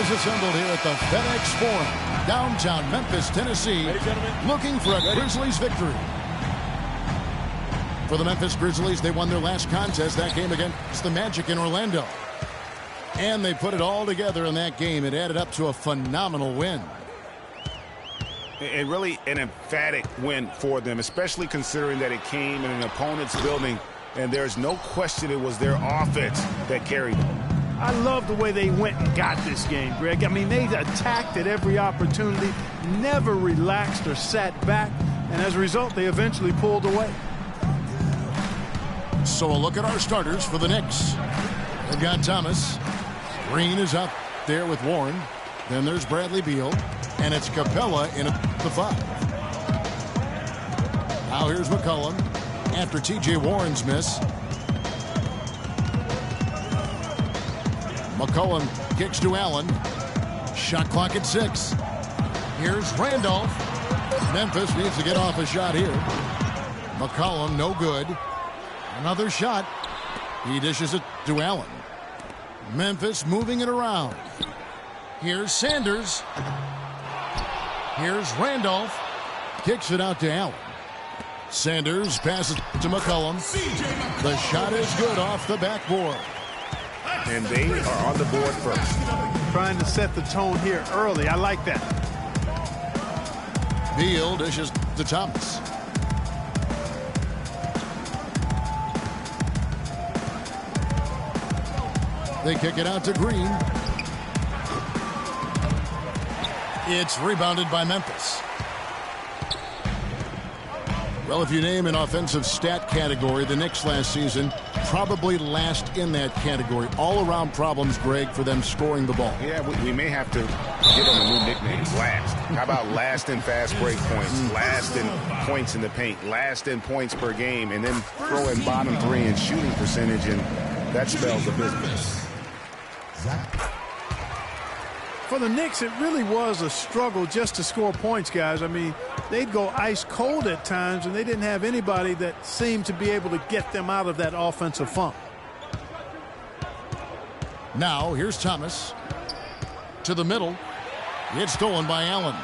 is assembled here at the FedEx Forum, downtown Memphis, Tennessee, looking for a Grizzlies victory. For the Memphis Grizzlies, they won their last contest, that game against the Magic in Orlando. And they put it all together in that game. It added up to a phenomenal win. And really an emphatic win for them, especially considering that it came in an opponent's building, and there's no question it was their offense that carried them. I love the way they went and got this game, Greg. I mean, they attacked at every opportunity, never relaxed or sat back, and as a result, they eventually pulled away. So a look at our starters for the Knicks. They've got Thomas. Green is up there with Warren. Then there's Bradley Beal. And it's Capella in at the 5. Now here's McCollum after T.J. Warren's miss. McCollum kicks to Allen. Shot clock at 6. Here's Randolph. Memphis needs to get off a shot here. McCollum, no good. Another shot. He dishes it to Allen. Memphis moving it around. Here's Sanders. Here's Randolph. Kicks it out to Allen. Sanders passes to McCollum. The shot is good off the backboard. And they are on the board first. Trying to set the tone here early. I like that. Beal dishes to Thomas. They kick it out to Green. It's rebounded by Memphis. Well, if you name an offensive stat category, the Knicks last season probably last in that category. All-around problems, Greg, for them scoring the ball. Yeah, we may have to give them a new nickname, last. How about last in fast break points, last in points in the paint, last in points per game, and then throw in bottom 3 in shooting percentage, and that spells the business. For the Knicks, it really was a struggle just to score points, guys. I mean, they'd go ice cold at times, and they didn't have anybody that seemed to be able to get them out of that offensive funk. Now, here's Thomas. To the middle. It's stolen by Allen.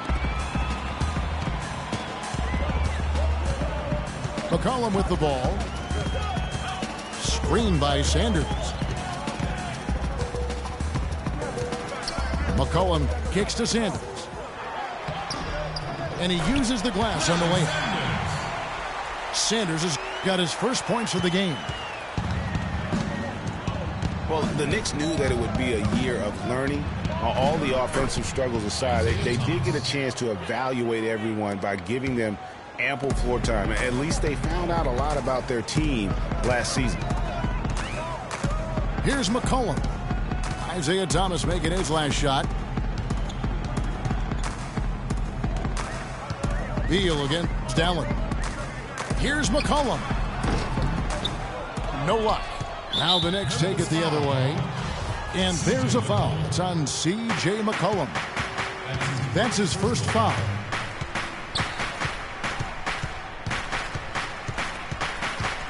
McCollum with the ball. Screened by Sanders. McCollum kicks to Sanders. And he uses the glass on the layup. Sanders has got his first points of the game. Well, the Knicks knew that it would be a year of learning. All the offensive struggles aside, they did get a chance to evaluate everyone by giving them ample floor time. At least they found out a lot about their team last season. Here's McCollum. Isaiah Thomas making his last shot. Beal against Allen. Here's McCollum. No luck. Now the Knicks take it the other way. And there's a foul. It's on C.J. McCollum. That's his first foul.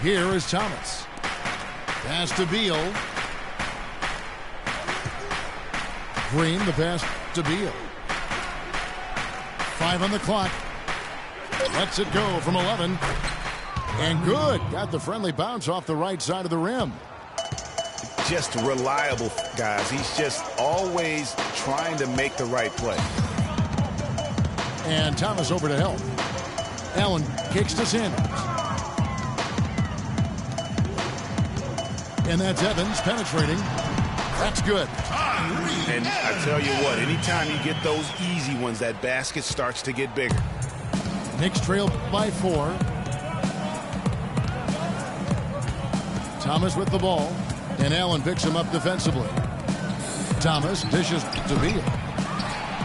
Here is Thomas. Pass to Beal. Green, the pass to Beal. 5 on the clock. Lets it go from 11. And good. Got the friendly bounce off the right side of the rim. Just reliable, guys. He's just always trying to make the right play. And Thomas over to help. Allen kicks to Sanders. And that's Evans penetrating. That's good. And I tell you what, anytime you get those easy ones, that basket starts to get bigger. Knicks trail by 4. Thomas with the ball. And Allen picks him up defensively. Thomas dishes to Beal.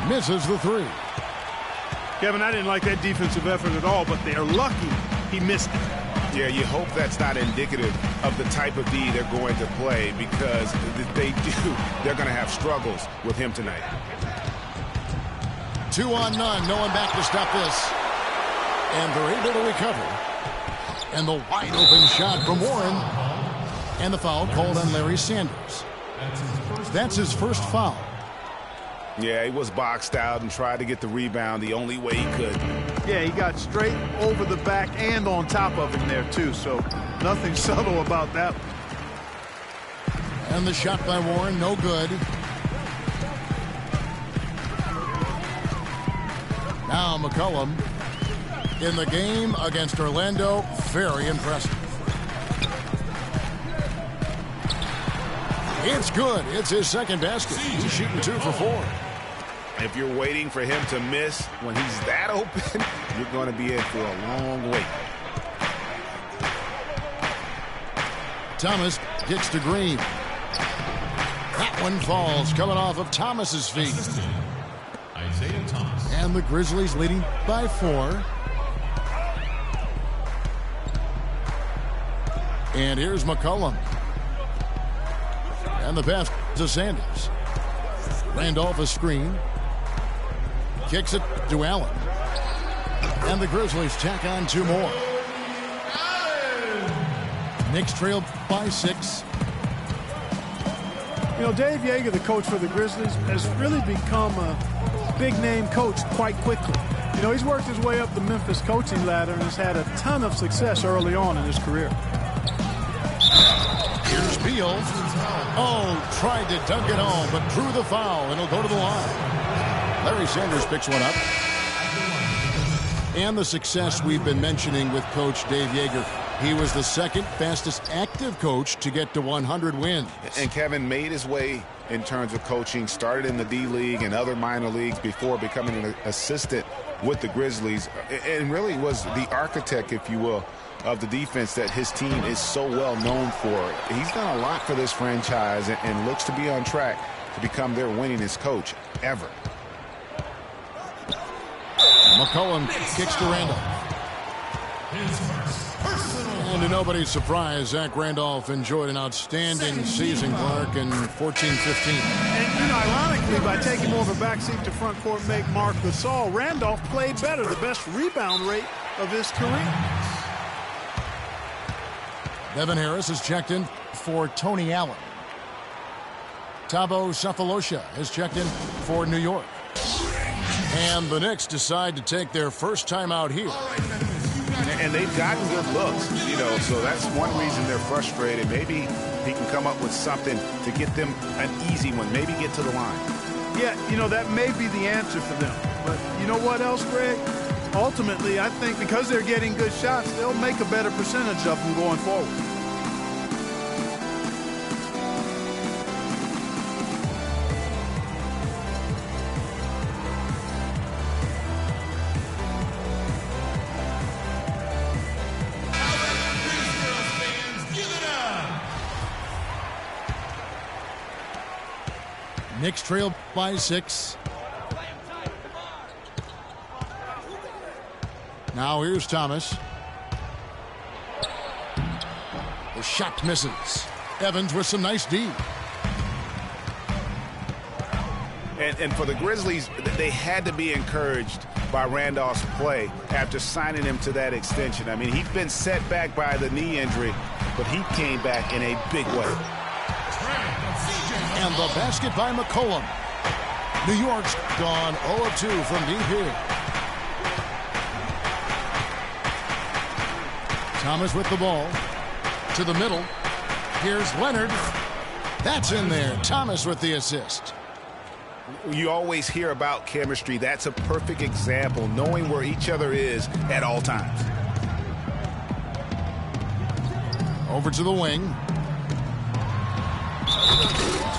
Misses the 3. Kevin, I didn't like that defensive effort at all, but they're lucky he missed it. Yeah, you hope that's not indicative of the type of D they're going to play, because if they do, they're going to have struggles with him tonight. 2 on none. No one back to stop this. And they're able to recover. And the wide open shot from Warren. And the foul called on Larry Sanders. That's his first foul. Yeah, he was boxed out and tried to get the rebound the only way he could. Yeah, he got straight over the back and on top of him there, too. So nothing subtle about that. And the shot by Warren, no good. Now McCollum in the game against Orlando. Very impressive. It's good. It's his second basket. He's shooting 2 for 4. If you're waiting for him to miss when he's that open, you're going to be in for a long wait. Thomas gets to Green. That one falls, coming off of Thomas's feet. Isaiah Thomas. And the Grizzlies leading by 4. And here's McCollum. And the pass to Sanders. Randolph a screen. Kicks it to Allen. And the Grizzlies tack on 2 more. Knicks trail by 6. You know, Dave Yeager, the coach for the Grizzlies, has really become a big-name coach quite quickly. You know, he's worked his way up the Memphis coaching ladder and has had a ton of success early on in his career. Here's Beal. Oh, tried to dunk it home, but drew the foul, and he'll go to the line. Larry Sanders picks one up. And the success we've been mentioning with Coach Dave Yeager. He was the second fastest active coach to get to 100 wins. And Kevin made his way in terms of coaching, started in the D-League and other minor leagues before becoming an assistant with the Grizzlies, and really was the architect, if you will, of the defense that his team is so well known for. He's done a lot for this franchise and looks to be on track to become their winningest coach ever. McCollum kicks to Randolph. And to nobody's surprise, Zach Randolph enjoyed an outstanding season, Clark, in 14-15. And, you know, ironically, by taking more of a backseat to front court make Marc Gasol, Randolph played better, the best rebound rate of his career. Devin Harris is checked in for Tony Allen. Thabo Sefolosha has checked in for New York. And the Knicks decide to take their first time out here. And they've gotten good looks, you know, so that's one reason they're frustrated. Maybe he can come up with something to get them an easy one, maybe get to the line. Yeah, you know, that may be the answer for them. But you know what else, Greg? Ultimately, I think because they're getting good shots, they'll make a better percentage of them going forward. Knicks trail by 6. Now here's Thomas. The shot misses. Evans with some nice D. And for the Grizzlies, they had to be encouraged by Randolph's play after signing him to that extension. I mean, he'd been set back by the knee injury, but he came back in a big way. And the basket by McCollum. New York's gone 0-2 from deep here. Thomas with the ball. To the middle. Here's Leonard. That's in there. Thomas with the assist. You always hear about chemistry. That's a perfect example, knowing where each other is at all times. Over to the wing.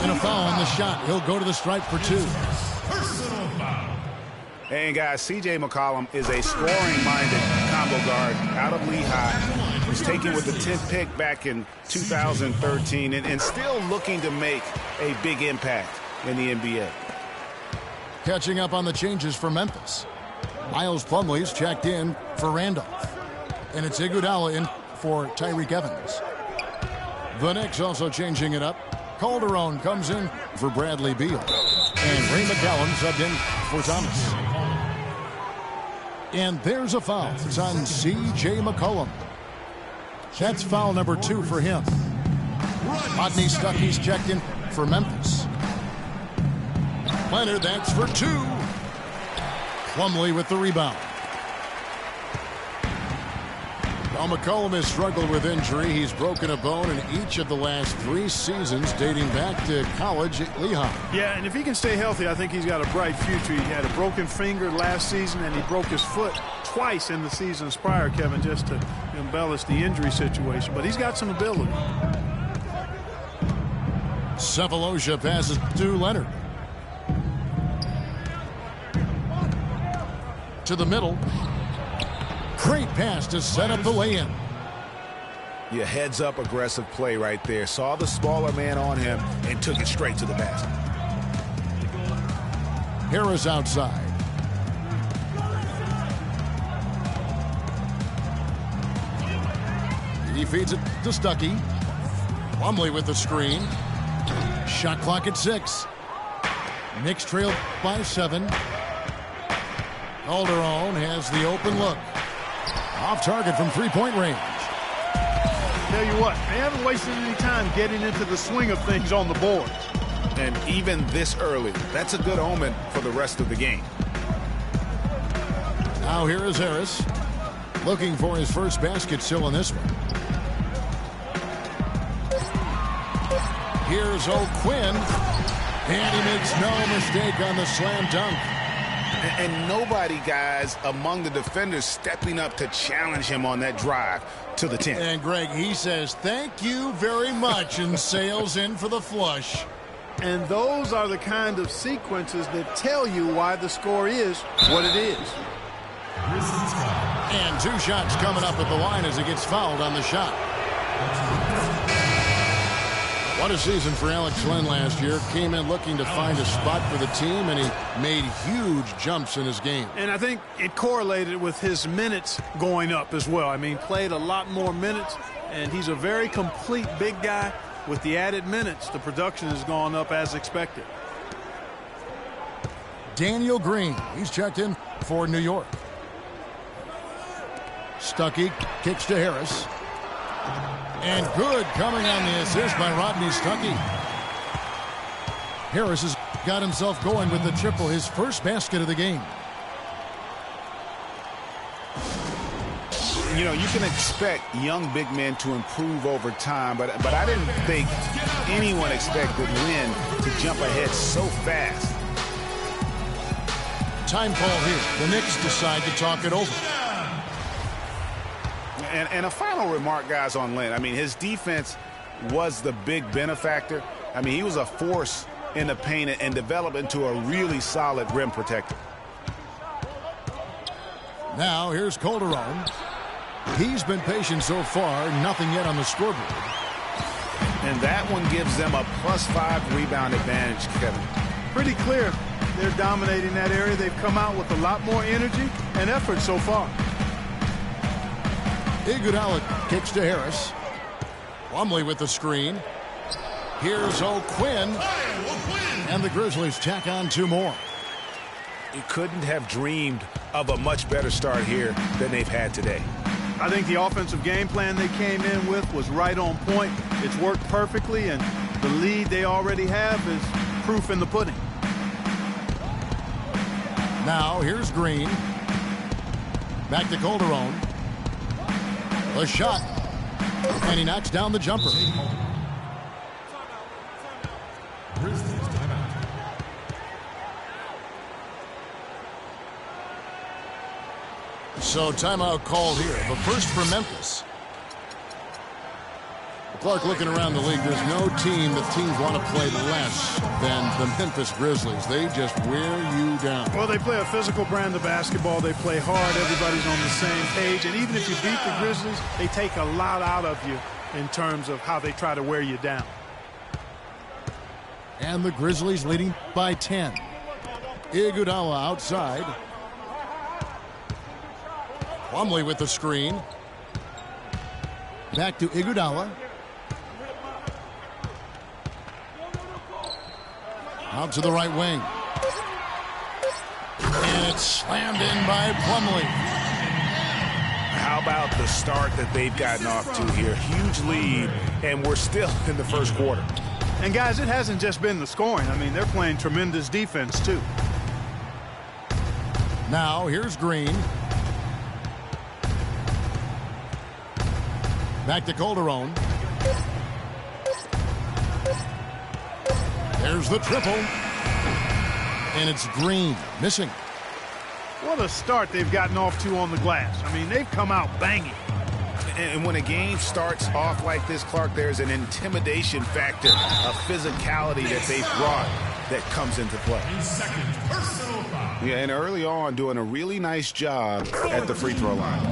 And a foul on the shot. He'll go to the stripe for 2. And guys, C.J. McCollum is a scoring-minded combo guard out of Lehigh. He was taken with the 10th pick back in 2013 and still looking to make a big impact in the NBA. Catching up on the changes for Memphis. Miles Plumlee's checked in for Randolph. And it's Iguodala in for Tyreek Evans. The Knicks also changing it up. Calderon comes in for Bradley Beal. And Ray McCallum subbed in for Thomas. And there's a foul. It's on C.J. McCollum. That's foul number 2 for him. Rodney Stuckey's checked in for Memphis. Leonard, that's for 2. Plumlee with the rebound. While McCollum has struggled with injury, he's broken a bone in each of the last 3 seasons dating back to college at Lehigh. Yeah, and if he can stay healthy, I think he's got a bright future. He had a broken finger last season, and he broke his foot twice in the seasons prior, Kevin, just to embellish the injury situation. But he's got some ability. Sefolosha passes to Leonard. To the middle. Great pass to set up the lay-in. Yeah, heads-up aggressive play right there. Saw the smaller man on him and took it straight to the basket. Harris outside. He feeds it to Stuckey. Plumlee with the screen. Shot clock at 6. Knicks trail by 7. Calderon has the open look. Off target from three-point range. Tell you what, they haven't wasted any time getting into the swing of things on the boards. And even this early, that's a good omen for the rest of the game. Now here is Harris. Looking for his first basket still in this one. Here's O'Quinn. And he makes no mistake on the slam dunk. And nobody, guys, among the defenders stepping up to challenge him on that drive to the 10. And, Greg, he says, thank you very much, and sails in for the flush. And those are the kind of sequences that tell you why the score is what it is. And 2 shots coming up at the line as he gets fouled on the shot. What a season for Alex Len last year. Came in looking to find a spot for the team, and he made huge jumps in his game. And I think it correlated with his minutes going up as well. I mean, played a lot more minutes, and he's a very complete big guy. With the added minutes, the production has gone up as expected. Daniel Green, he's checked in for New York. Stuckey kicks to Harris. And good coming on the assist by Rodney Stuckey. Harris has got himself going with the triple, his first basket of the game. You know, you can expect young big men to improve over time, but I didn't think anyone expected Lynn to jump ahead so fast. Time call here. The Knicks decide to talk it over. And a final remark, guys, on Lynn. I mean, his defense was the big benefactor. I mean, he was a force in the paint and developed into a really solid rim protector. Now, here's Calderon. He's been patient so far, nothing yet on the scoreboard. And that one gives them a +5 rebound advantage, Kevin. Pretty clear they're dominating that area. They've come out with a lot more energy and effort so far. Iguodala kicks to Harris. Plumlee with the screen. Here's O'Quinn. And the Grizzlies tack on 2 more. You couldn't have dreamed of a much better start here than they've had today. I think the offensive game plan they came in with was right on point. It's worked perfectly, and the lead they already have is proof in the pudding. Now, here's Green. Back to Calderon. A shot. And he knocks down the jumper. So timeout called here. But first for Memphis. Clark, looking around the league, there's no team that teams want to play less than the Memphis Grizzlies. They just wear you down. Well, they play a physical brand of basketball. They play hard. Everybody's on the same page. And even if you beat the Grizzlies, they take a lot out of you in terms of how they try to wear you down. And the Grizzlies leading by 10. Iguodala outside. Plumlee with the screen. Back to Iguodala. Out to the right wing. And it's slammed in by Plumlee. How about the start that they've gotten off to here? Huge lead, and we're still in the first quarter. And, guys, it hasn't just been the scoring. I mean, they're playing tremendous defense, too. Now, here's Green. Back to Calderon. There's the triple. And it's Green missing. What a start they've gotten off to on the glass. I mean, they've come out banging. And when a game starts off like this, Clark, there's an intimidation factor, a physicality that they've brought that comes into play. Yeah, and early on, doing a really nice job at the free throw line.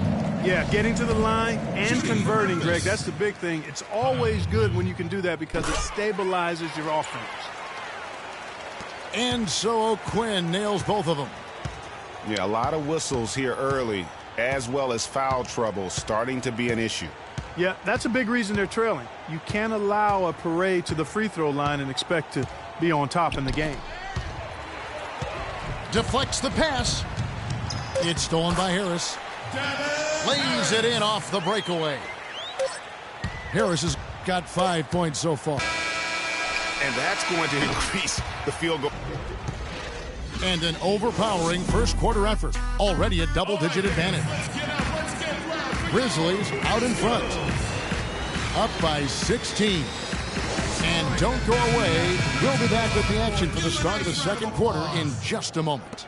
Yeah, getting to the line and converting, Greg. That's the big thing. It's always good when you can do that because it stabilizes your offense. And so O'Quinn nails both of them. Yeah, a lot of whistles here early, as well as foul trouble starting to be an issue. Yeah, that's a big reason they're trailing. You can't allow a parade to the free throw line and expect to be on top in the game. Deflects the pass. It's stolen by Harris. Lays it in off the breakaway. Harris has got 5 points so far. And that's going to increase the field goal. And an overpowering first quarter effort. Already a double-digit advantage. Grizzlies out in front. Up by 16. And don't go away. We'll be back with the action for the start of the second quarter in just a moment.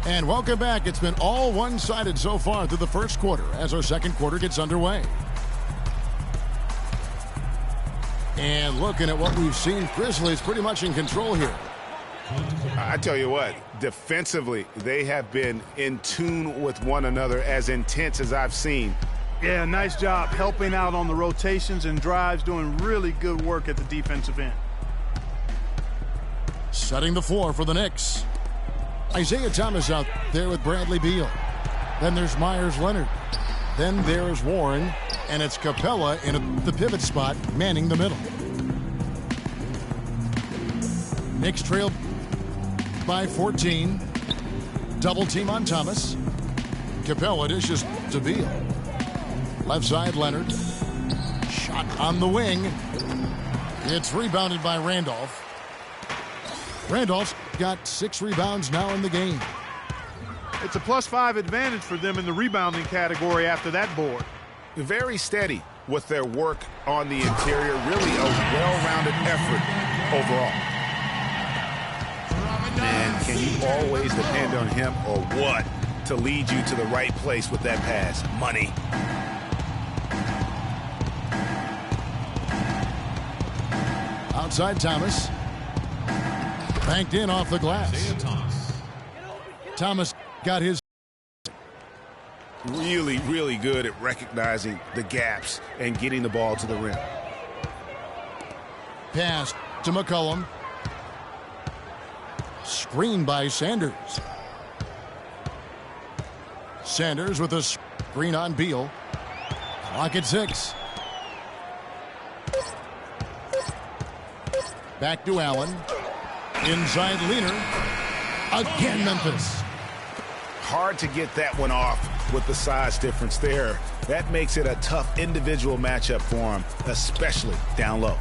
And welcome back. It's been all one-sided so far through the first quarter as our second quarter gets underway. And looking at what we've seen, Grizzlies pretty much in control here. I tell you what, defensively, they have been in tune with one another, as intense as I've seen. Yeah, nice job helping out on the rotations and drives, doing really good work at the defensive end. Setting the floor for the Knicks. Isaiah Thomas out there with Bradley Beal. Then there's Myers Leonard. Then there's Warren. And it's Capella in the pivot spot, manning the middle. Knicks trail by 14. Double team on Thomas. Capella dishes to Beal. Left side, Leonard. Shot on the wing. It's rebounded by Randolph. Randolph's got 6 rebounds now in the game. It's a +5 advantage for them in the rebounding category after that board. Very steady with their work on the interior. Really a well-rounded effort overall. Man, can you always depend on him or what to lead you to the right place with that pass? Money. Outside Thomas. Banked in off the glass. Thomas got his. Really, really good at recognizing the gaps and getting the ball to the rim. Pass to McCollum. Screen by Sanders. Sanders with a screen on Beal. Clock at 6. Back to Allen. Inside Leaner. Again Memphis. Hard to get that one off with the size difference there. That makes it a tough individual matchup for him, especially down low.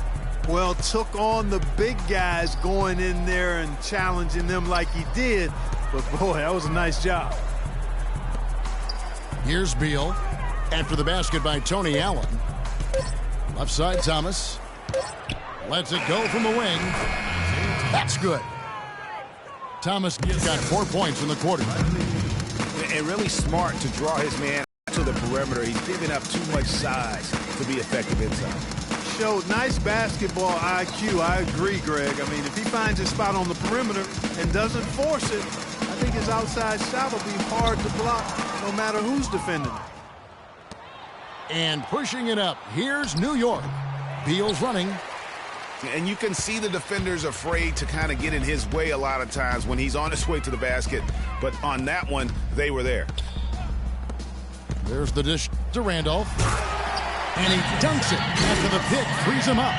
Well, took on the big guys going in there and challenging them like he did. But, boy, that was a nice job. Here's Beal. After the basket by Tony Allen. Left side, Thomas. Lets it go from the wing. That's good. Thomas got 4 points in the quarter. And really smart to draw his man to the perimeter. He's giving up too much size to be effective inside. Showed nice basketball IQ. I agree, Greg. I mean, if he finds his spot on the perimeter and doesn't force it, I think his outside shot will be hard to block no matter who's defending him. And pushing it up. Here's New York. Beal's running. And you can see the defenders afraid to kind of get in his way a lot of times when he's on his way to the basket. But on that one, they were there. There's the dish to Randolph. And he dunks it after the pick frees him up.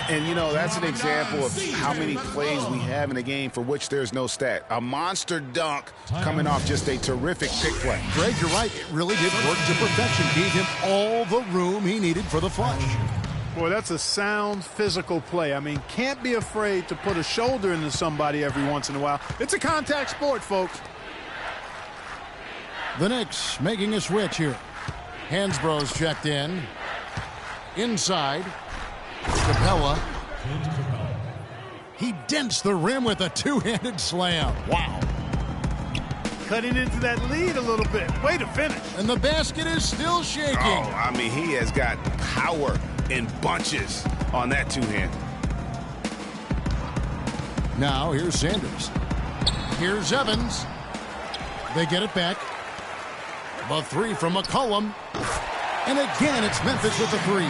And, you know, that's an example of how many plays we have in a game for which there's no stat. A monster dunk coming off just a terrific pick play. Greg, you're right. It really did work to perfection. Gave him all the room he needed for the flush. Boy, that's a sound physical play. I mean, can't be afraid to put a shoulder into somebody every once in a while. It's a contact sport, folks. The Knicks making a switch here. Hansbrough's checked in. Inside. Capella. He dents the rim with a two-handed slam. Wow. Cutting into that lead a little bit. Way to finish. And the basket is still shaking. Oh, I mean, he has got power in bunches on that two-hand. Now here's Sanders. Here's Evans. They get it back. The three from McCollum. And again, it's Memphis with the three.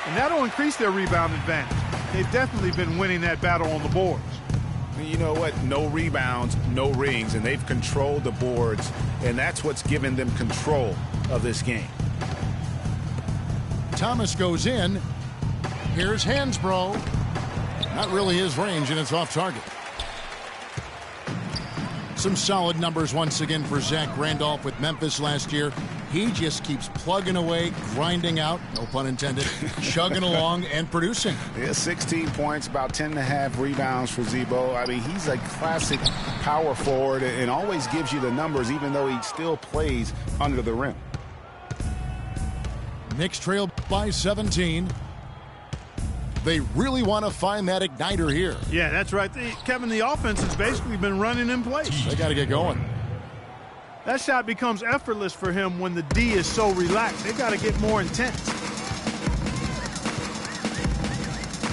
And that'll increase their rebound advantage. They've definitely been winning that battle on the boards. You know what? No rebounds, no rings, and they've controlled the boards, and that's what's given them control of this game. Thomas goes in. Here's Hansbrough. Not really his range, and it's off target. Some solid numbers once again for Zach Randolph with Memphis last year. He just keeps plugging away, grinding out, no pun intended, chugging along and producing. Yeah, 16 points, about 10.5 rebounds for Zebo. I mean, he's a classic power forward and always gives you the numbers, even though he still plays under the rim. Knicks trail by 17. They really want to find that igniter here. Yeah, that's right. Kevin, the offense has basically been running in place. They got to get going. That shot becomes effortless for him when the D is so relaxed. They've got to get more intense.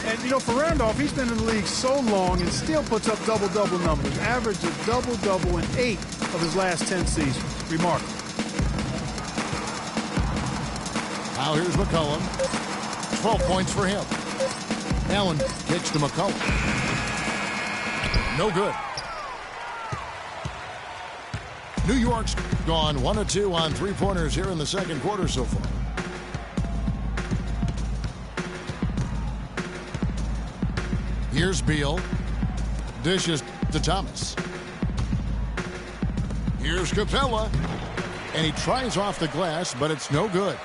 And, you know, for Randolph, he's been in the league so long and still puts up double-double numbers. Average of double-double in 8 of his last 10 seasons. Remarkable. Now here's McCollum. 12 points for him. Allen kicks to McCollum. No good. New York's gone 1 of 2 on three-pointers here in the second quarter so far. Here's Beal. Dishes to Thomas. Here's Capella. And he tries off the glass, but it's no good.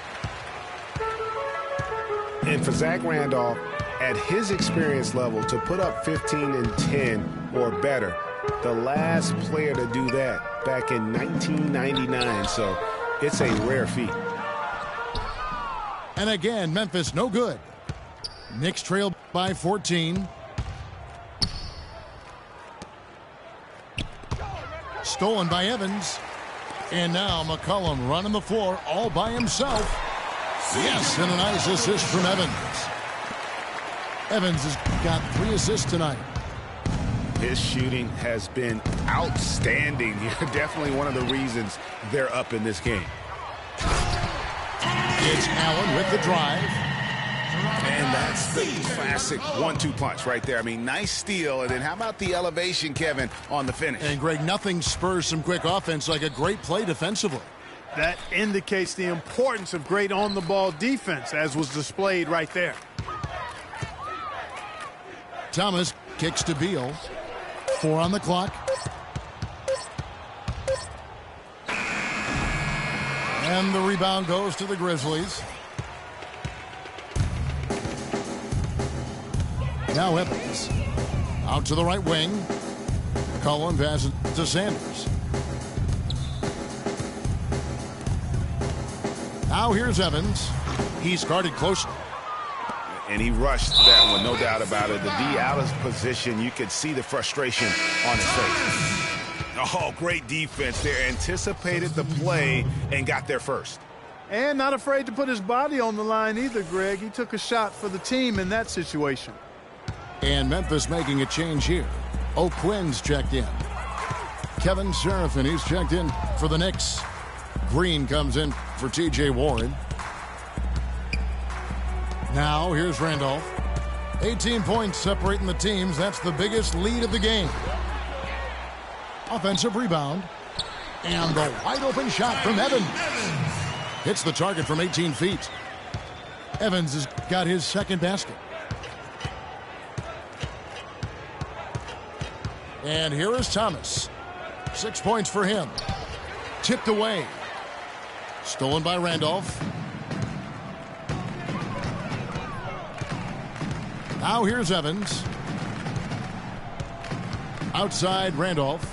And for Zach Randolph, at his experience level, to put up 15 and 10 or better, the last player to do that back in 1999, so it's a rare feat. And again, Memphis no good. Knicks trail by 14. Stolen by Evans. And now McCollum running the floor all by himself. Yes, and a nice assist from Evans. Evans has got 3 assists tonight. His shooting has been outstanding. Definitely one of the reasons they're up in this game. It's Allen with the drive. And that's the classic 1-2 punch right there. I mean, nice steal. And then how about the elevation, Kevin, on the finish? And, Greg, nothing spurs some quick offense like a great play defensively. That indicates the importance of great on-the-ball defense, as was displayed right there. Thomas kicks to Beal. 4 on the clock. And the rebound goes to the Grizzlies. Now Evans. Out to the right wing. Cullen passes to Sanders. Now here's Evans. He's guarded closely. And he rushed that one, no doubt about it. The D out of position, you could see the frustration on his face. Oh, great defense there. Anticipated the play and got there first. And not afraid to put his body on the line either, Greg. He took a shot for the team in that situation. And Memphis making a change here. O'Quinn's checked in. Kevin Seraphin, he's checked in for the Knicks. Green comes in for T.J. Warren. Now, here's Randolph. 18 points separating the teams. That's the biggest lead of the game. Offensive rebound. And the wide-open shot from Evans. Hits the target from 18 feet. Evans has got his second basket. And here is Thomas. 6 points for him. Tipped away. Stolen by Randolph. Now here's Evans. Outside Randolph.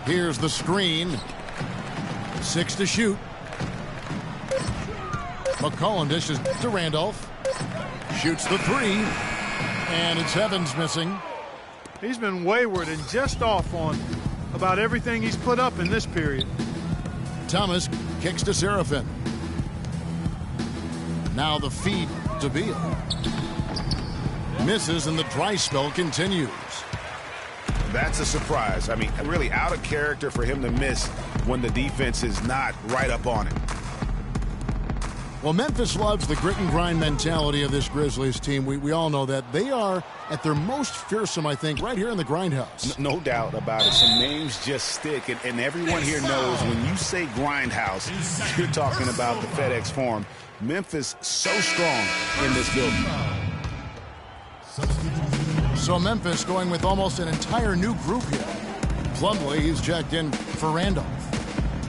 Here's the screen. 6 to shoot. McCollum dishes to Randolph. Shoots the 3. And it's Evans missing. He's been wayward and just off on about everything he's put up in this period. Thomas kicks to Serafin. Now the feed to Beal. Misses and the dry spell continues. That's a surprise. I mean, really out of character for him to miss when the defense is not right up on it. Well, Memphis loves the grit and grind mentality of this Grizzlies team. We all know that. They are at their most fearsome, I think, right here in the grindhouse. No doubt about it. Some names just stick, and everyone here knows when you say grindhouse, you're talking about the FedEx Forum. Memphis so strong in this building. So Memphis going with almost an entire new group here. Plumlee, he's checked in for Randolph.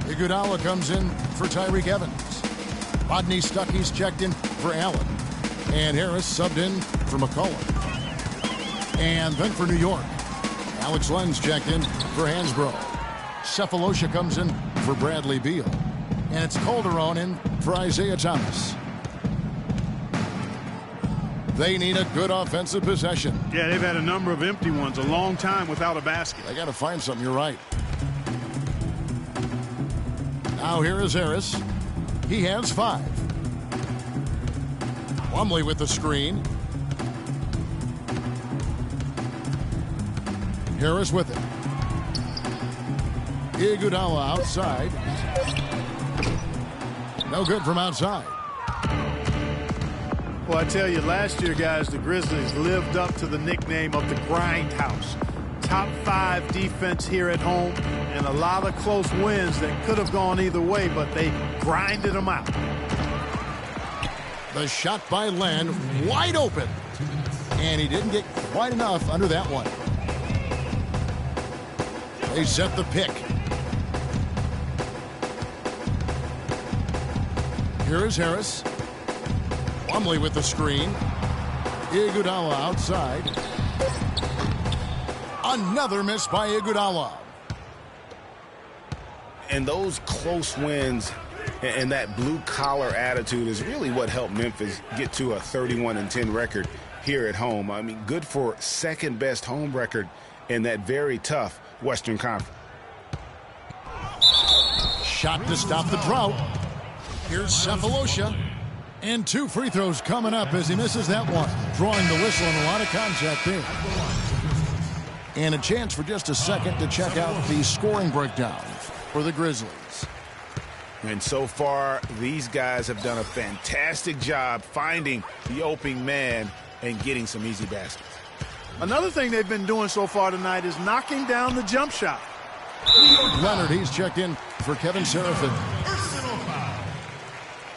Iguodala comes in for Tyreke Evans. Rodney Stuckey's checked in for Allen. And Harris subbed in for McCollum. And then for New York, Alex Len's checked in for Hansbrough. Cephalosha comes in for Bradley Beal. And it's Calderon in for Isaiah Thomas. They need a good offensive possession. Yeah, they've had a number of empty ones, a long time without a basket. They got to find something, you're right. Now here is Harris. He has 5. Plumlee with the screen. Harris with it. Iguodala outside. No good from outside. Well, I tell you, last year, guys, the Grizzlies lived up to the nickname of the Grindhouse. Top 5 defense here at home, and a lot of close wins that could have gone either way, but they grinded them out. The shot by Len, wide open. And he didn't get quite enough under that one. They set the pick. Here is Harris. Plumlee with the screen. Iguodala outside. Another miss by Iguodala. And those close wins and that blue-collar attitude is really what helped Memphis get to a 31-10 record here at home. I mean, good for second-best home record in that very tough Western Conference. Shot to stop the drought. Here's Cephalosha. And 2 free throws coming up as he misses that one. Drawing the whistle and a lot of contact there. And a chance for just a second to check out the scoring breakdown for the Grizzlies. And so far, these guys have done a fantastic job finding the opening man and getting some easy baskets. Another thing they've been doing so far tonight is knocking down the jump shot. Leonard, he's checked in for Kevin Serafin.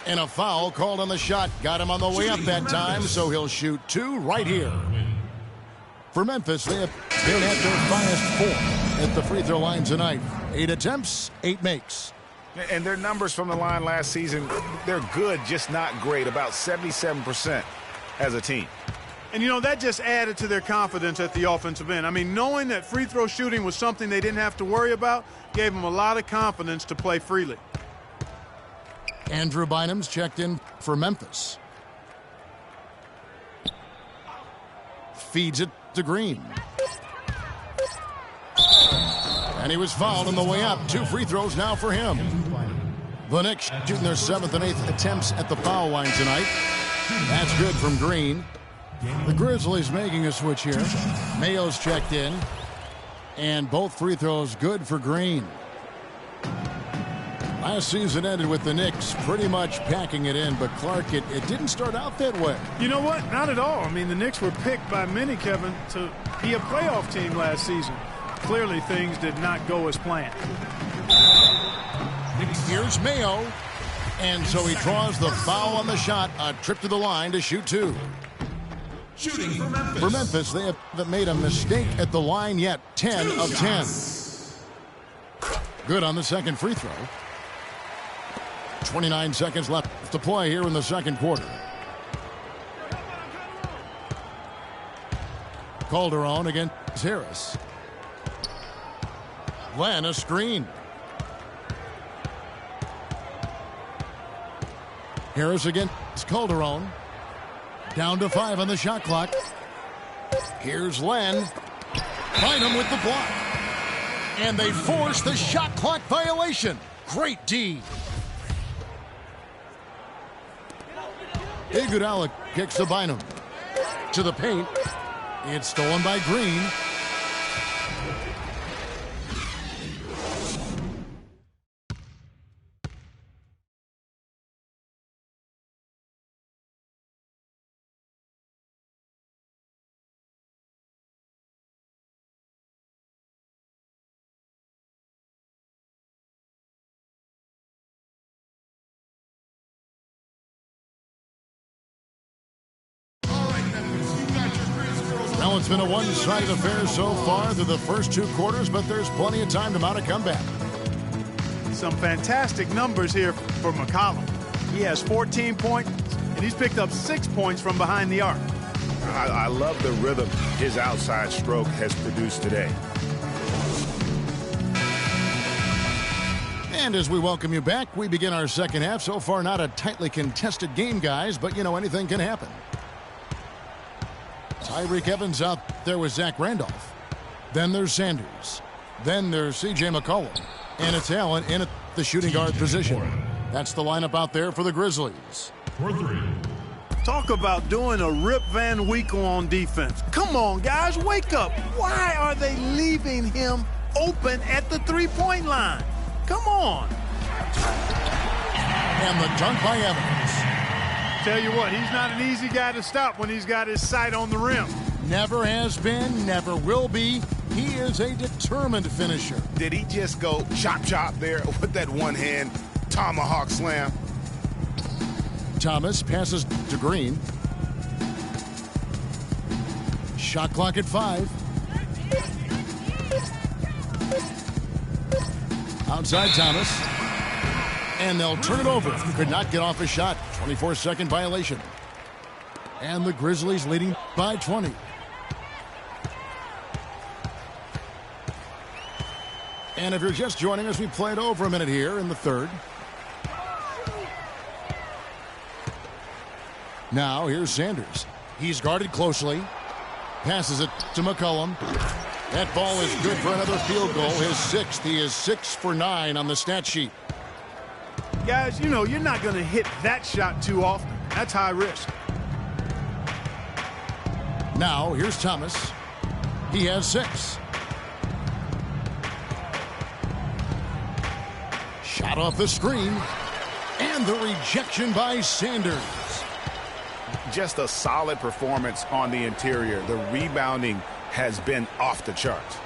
And a foul called on the shot. Got him on the way up that time, so he'll shoot 2 right here. For Memphis, they're at their finest 4 at the free throw line tonight. 8 attempts, 8 makes. And their numbers from the line last season, they're good, just not great, about 77% as a team. And, you know, that just added to their confidence at the offensive end. I mean, knowing that free throw shooting was something they didn't have to worry about gave them a lot of confidence to play freely. Andrew Bynum's checked in for Memphis. Feeds it to Green. And he was fouled on the way up. 2 free throws now for him. The Knicks shooting their 7th and 8th attempts at the foul line tonight. That's good from Green. The Grizzlies making a switch here. Mayo's checked in. And both free throws good for Green. Last season ended with the Knicks pretty much packing it in, but Clark, it didn't start out that way. You know what? Not at all. I mean, the Knicks were picked by many, Kevin, to be a playoff team last season. Clearly, things did not go as planned. Here's Mayo. And so he draws the foul on the shot. A trip to the line to shoot 2. Shooting for Memphis. For Memphis, they haven't made a mistake at the line yet. 10 of 10. Good on the second free throw. 29 seconds left to play here in the second quarter. Calderon against Harris. Len, a screen. Harris against Calderon. Down to 5 on the shot clock. Here's Len. Bynum with the block. And they force the shot clock violation. Great D. Iguodala kicks to Bynum. To the paint. It's stolen by Green. Well, it's been a one-sided affair so far through the first 2 quarters, but there's plenty of time to mount a comeback. Some fantastic numbers here for McCollum. He has 14 points, and he's picked up 6 points from behind the arc. I love the rhythm his outside stroke has produced today. And as we welcome you back, we begin our second half. So far, not a tightly contested game, guys, but, you know, anything can happen. Tyreek Evans out there with Zach Randolph. Then there's Sanders. Then there's C.J. McCollum. And it's Allen in at the shooting guard position. That's the lineup out there for the Grizzlies. For 3. Talk about doing a Rip Van Winkle on defense. Come on, guys, wake up. Why are they leaving him open at the three-point line? Come on. And the dunk by Evans. Tell you what, he's not an easy guy to stop when he's got his sight on the rim. Never has been, never will be. He is a determined finisher. Did he just go chop there with that one-hand tomahawk slam? Thomas passes to Green. Shot clock at 5. Outside Thomas. And they'll turn it over. Could not get off a shot. 24-second violation. And the Grizzlies leading by 20. And if you're just joining us, we played over a minute here in the third. Now here's Sanders. He's guarded closely. Passes it to McCollum. That ball is good for another field goal. His 6th. He is 6 for 9 on the stat sheet. Guys, you know, you're not going to hit that shot too often. That's high risk. Now, here's Thomas. He has 6. Shot off the screen. And the rejection by Sanders. Just a solid performance on the interior. The rebounding has been off the charts.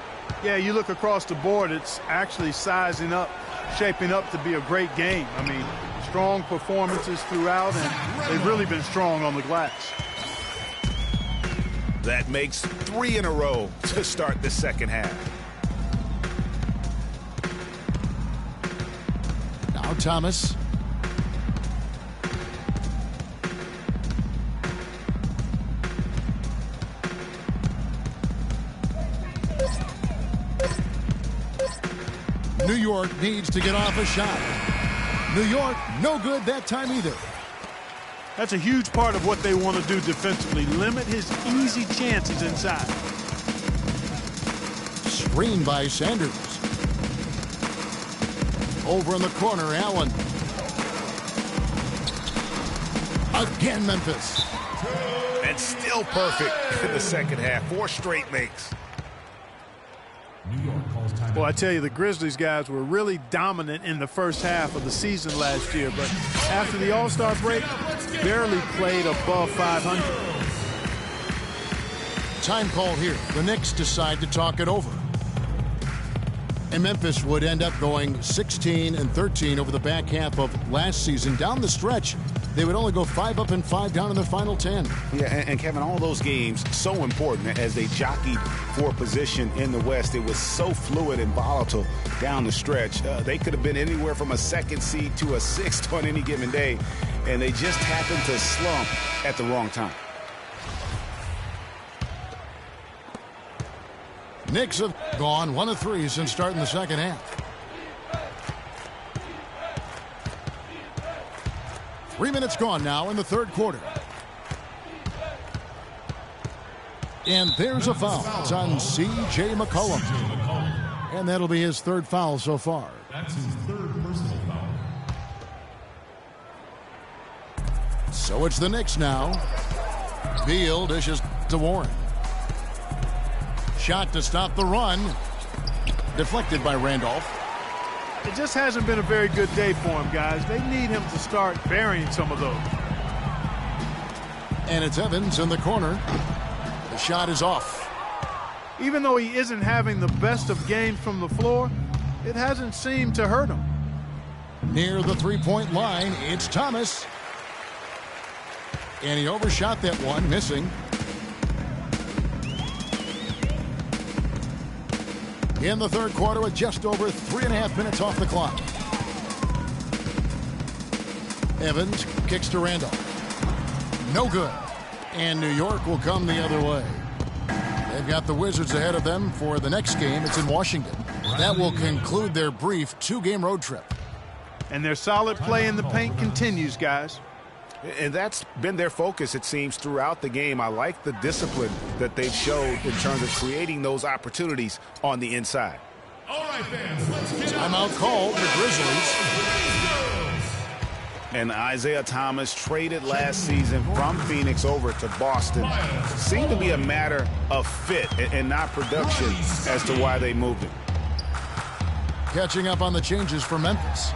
Yeah, you look across the board, it's actually sizing up, shaping up to be a great game. I mean, strong performances throughout, and they've really been strong on the glass. That makes 3 in a row to start the second half. Now Thomas. New York needs to get off a shot. New York, no good that time either. That's a huge part of what they want to do defensively. Limit his easy chances inside. Screen by Sanders. Over in the corner, Allen. Again, Memphis. And still perfect in the second half. 4 straight makes. New York calls time. Well, I tell you, the Grizzlies guys were really dominant in the first half of the season last year, but after the All-Star break, barely played above 500. Time call here. The Knicks decide to talk it over. And Memphis would end up going 16-13 over the back half of last season. Down the stretch, they would only go 5 up and 5 down in the final 10. Yeah, and Kevin, all those games so important as they jockeyed for position in the West. It was so fluid and volatile down the stretch. They could have been anywhere from a 2nd seed to a 6th on any given day, and they just happened to slump at the wrong time. Knicks have gone 1 of 3 since starting the second half. 3 minutes gone now in the third quarter. And there's a foul. It's on C.J. McCollum. And that'll be his 3rd foul so far. That's his 3rd personal foul. So it's the Knicks now. Beal dishes to Warren. Shot to stop the run. Deflected by Randolph. It just hasn't been a very good day for him, guys. They need him to start burying some of those. And it's Evans in the corner. The shot is off. Even though he isn't having the best of games from the floor, it hasn't seemed to hurt him. Near the three-point line, it's Thomas. And he overshot that one, missing. In the third quarter with just over 3.5 minutes off the clock. Evans kicks to Randolph. No good. And New York will come the other way. They've got the Wizards ahead of them for the next game. It's in Washington. That will conclude their brief 2-game road trip. And their solid play in the paint continues, guys. And that's been their focus, it seems, throughout the game. I like the discipline that they've showed in terms of creating those opportunities on the inside. All right, fans, let's get Timeout called the Grizzlies. And Isaiah Thomas, traded last season from Phoenix over to Boston, seemed to be a matter of fit and not production as to why they moved him. Catching up on the changes for Memphis.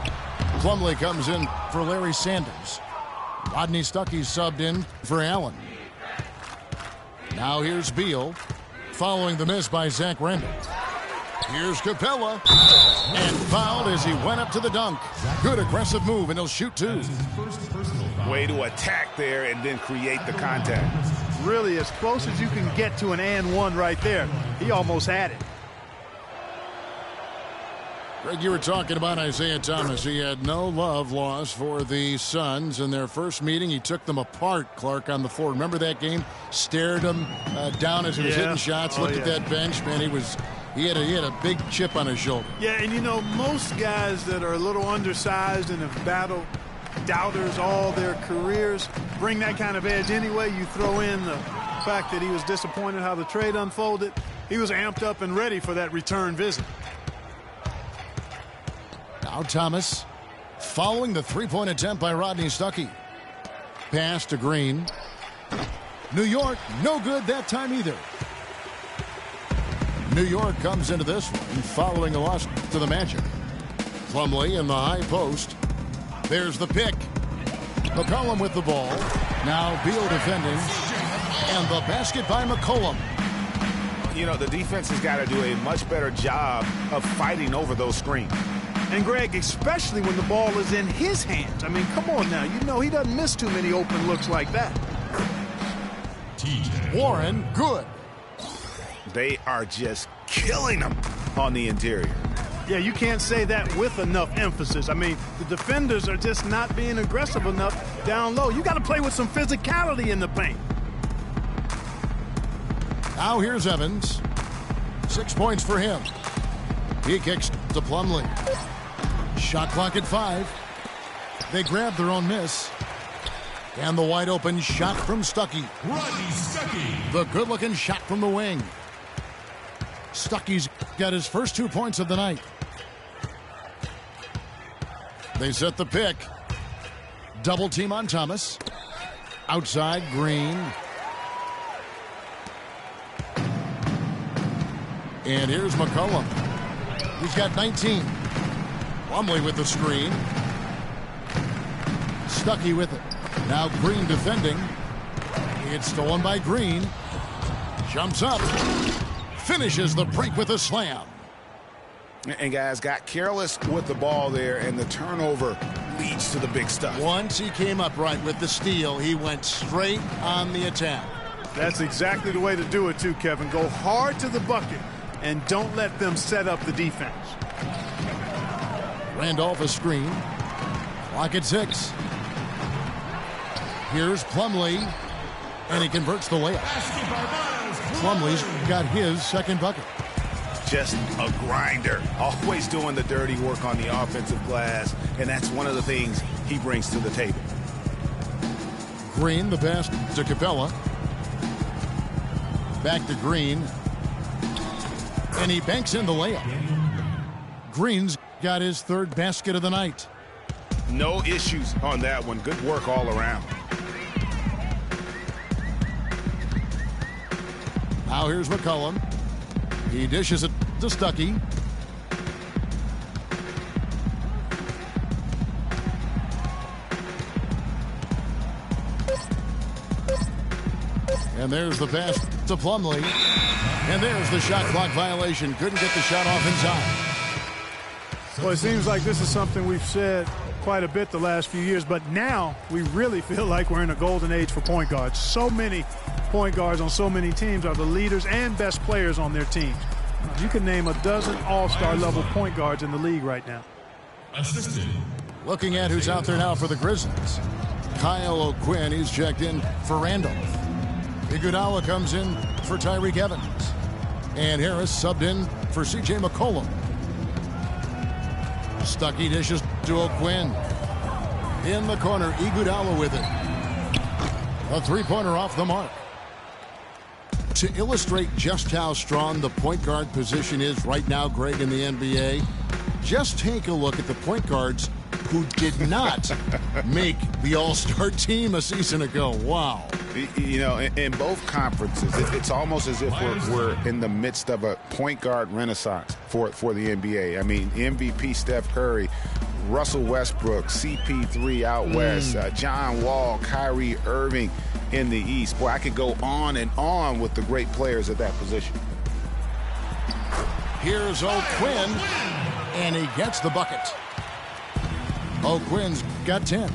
Plumlee comes in for Larry Sanders. Rodney Stuckey subbed in for Allen. Now here's Beal, following the miss by Zach Randolph. Here's Capella, and fouled as he went up to the dunk. Good aggressive move, and he'll shoot 2. That's his first personal foul. Way to attack there and then create the contact. Really as close as you can get to an and one right there. He almost had it. Greg, you were talking about Isaiah Thomas. He had no love lost for the Suns in their first meeting. He took them apart, Clark, on the floor. Remember that game? Stared him down as he was hitting shots. Looked at that bench, man. He had a big chip on his shoulder. Yeah, and you know, most guys that are a little undersized and have battled doubters all their careers bring that kind of edge anyway. You throw in the fact that he was disappointed how the trade unfolded. He was amped up and ready for that return visit. Now Thomas, following the three-point attempt by Rodney Stuckey. Pass to Green. New York, no good that time either. New York comes into this one following a loss to the Magic. Plumlee in the high post. There's the pick. McCollum with the ball. Now Beal defending. And the basket by McCollum. You know, the defense has got to do a much better job of fighting over those screens. And, Greg, especially when the ball is in his hands. I mean, come on now. You know he doesn't miss too many open looks like that. TJ Warren, good. They are just killing them on the interior. Yeah, you can't say that with enough emphasis. I mean, the defenders are just not being aggressive enough down low. You got to play with some physicality in the paint. Now here's Evans. 6 points for him. He kicks to Plumlee. Shot clock at 5. They grab their own miss. And the wide open shot from Stuckey. Rodney Stuckey. The good looking shot from the wing. Stuckey's got his first 2 points of the night. They set the pick. Double team on Thomas. Outside Green. And here's McCollum. He's got 19. Plumlee with the screen. Stuckey with it. Now Green defending. It's stolen by Green. Jumps up. Finishes the break with a slam. And guys got careless with the ball there, and the turnover leads to the big stuff. Once he came upright with the steal, he went straight on the attack. That's exactly the way to do it too, Kevin. Go hard to the bucket and don't let them set up the defense. Randolph a screen. Clock at 6. Here's Plumlee, and he converts the layup. Plumlee's got his second bucket. Just a grinder, always doing the dirty work on the offensive glass, and that's one of the things he brings to the table. Green, the pass to Capella. Back to Green, and he banks in the layup. Green's got his third basket of the night. No issues on that one. Good work all around. Now here's McCollum. He dishes it to Stuckey. And there's the pass to Plumlee. And there's the shot clock violation. Couldn't get the shot off inside. Well, it seems like this is something we've said quite a bit the last few years, but now we really feel like we're in a golden age for point guards. So many point guards on so many teams are the leaders and best players on their teams. You can name a dozen all-star level point guards in the league right now. Assisted. Looking at who's out there now for the Grizzlies. Kyle O'Quinn, he's checked in for Randolph. Iguodala comes in for Tyreek Evans. And Harris subbed in for C.J. McCollum. Stuckey dishes to O'Quinn. In the corner, Iguodala with it. A three-pointer off the mark. To illustrate just how strong the point guard position is right now, Greg, in the NBA, just take a look at the point guards who did not make the All-Star team a season ago. Wow. You know, in both conferences, it's almost as if we're in the midst of a point guard renaissance for the NBA. I mean, MVP Steph Curry, Russell Westbrook, CP3 out west, John Wall, Kyrie Irving in the East. Boy, I could go on and on with the great players at that position. Here's O'Quinn, and he gets the bucket. O'Quinn's got 10.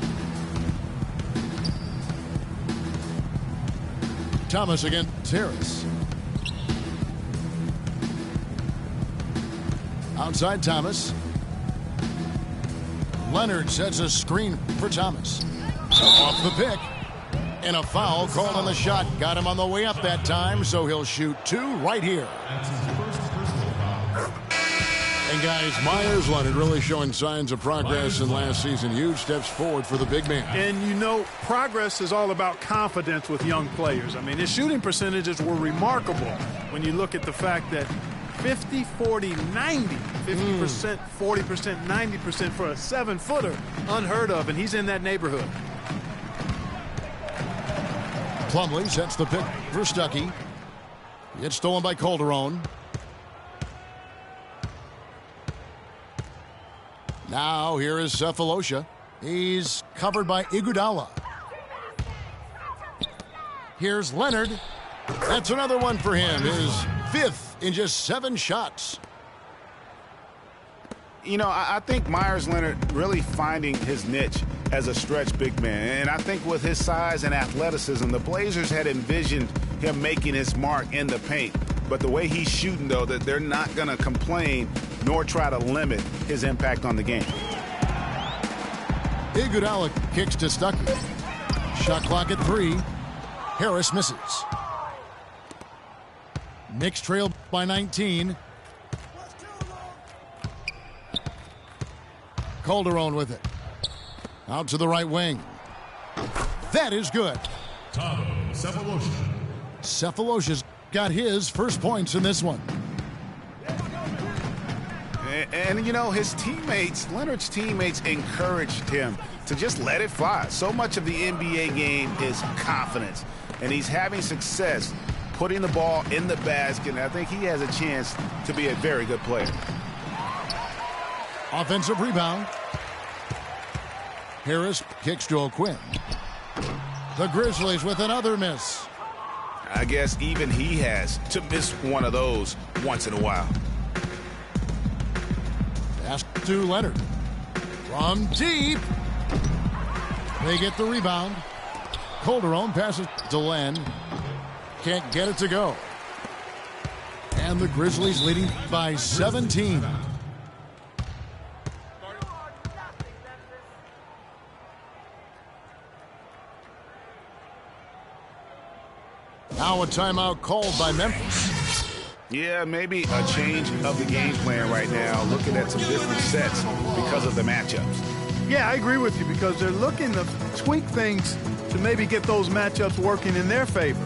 Thomas against Harris. Outside Thomas. Leonard sets a screen for Thomas. Off the pick. And a foul called on the shot. Got him on the way up that time, so he'll shoot 2 right here. That's his first personal foul. And guys, Myers Leonard really showing signs of progress in last season. Huge steps forward for the big man. And you know, progress is all about confidence with young players. I mean, his shooting percentages were remarkable when you look at the fact that 50, 40, 90, 50%, 40%, 90% for a 7-footer. Unheard of, and he's in that neighborhood. Plumlee sets the pick for Stuckey. Gets stolen by Calderon. Now here is Cephalosha. He's covered by Iguodala. Here's Leonard. That's another one for him. His 5th in just 7 shots. You know, I think Myers Leonard really finding his niche as a stretch big man. And I think with his size and athleticism, the Blazers had envisioned him making his mark in the paint. But the way he's shooting, though, that they're not going to complain nor try to limit his impact on the game. Iguodala kicks to Stuckey. Shot clock at 3. Harris misses. Knicks trail by 19. Calderon with it. Out to the right wing. That is good. Cephalosha. Cephalosha's got his first points in this one. And you know, his teammates, Leonard's teammates, encouraged him to just let it fly. So much of the NBA game is confidence, and he's having success putting the ball in the basket, and I think he has a chance to be a very good player. Offensive rebound. Harris kicks to O'Quinn. The Grizzlies with another miss. I guess even he has to miss one of those once in a while. Pass to Leonard. From deep. They get the rebound. Calderon passes to Len. Can't get it to go. And the Grizzlies leading by 17. Now a timeout called by Memphis. Yeah, maybe a change of the game plan right now, looking at some different sets because of the matchups. Yeah, I agree with you because they're looking to tweak things to maybe get those matchups working in their favor.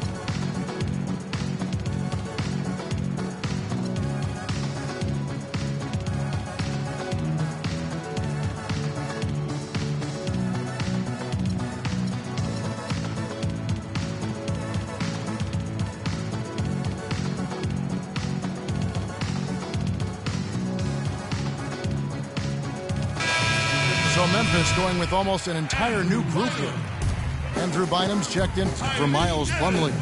So Memphis going with almost an entire new group here. Andrew Bynum's checked in for Miles Plumlee.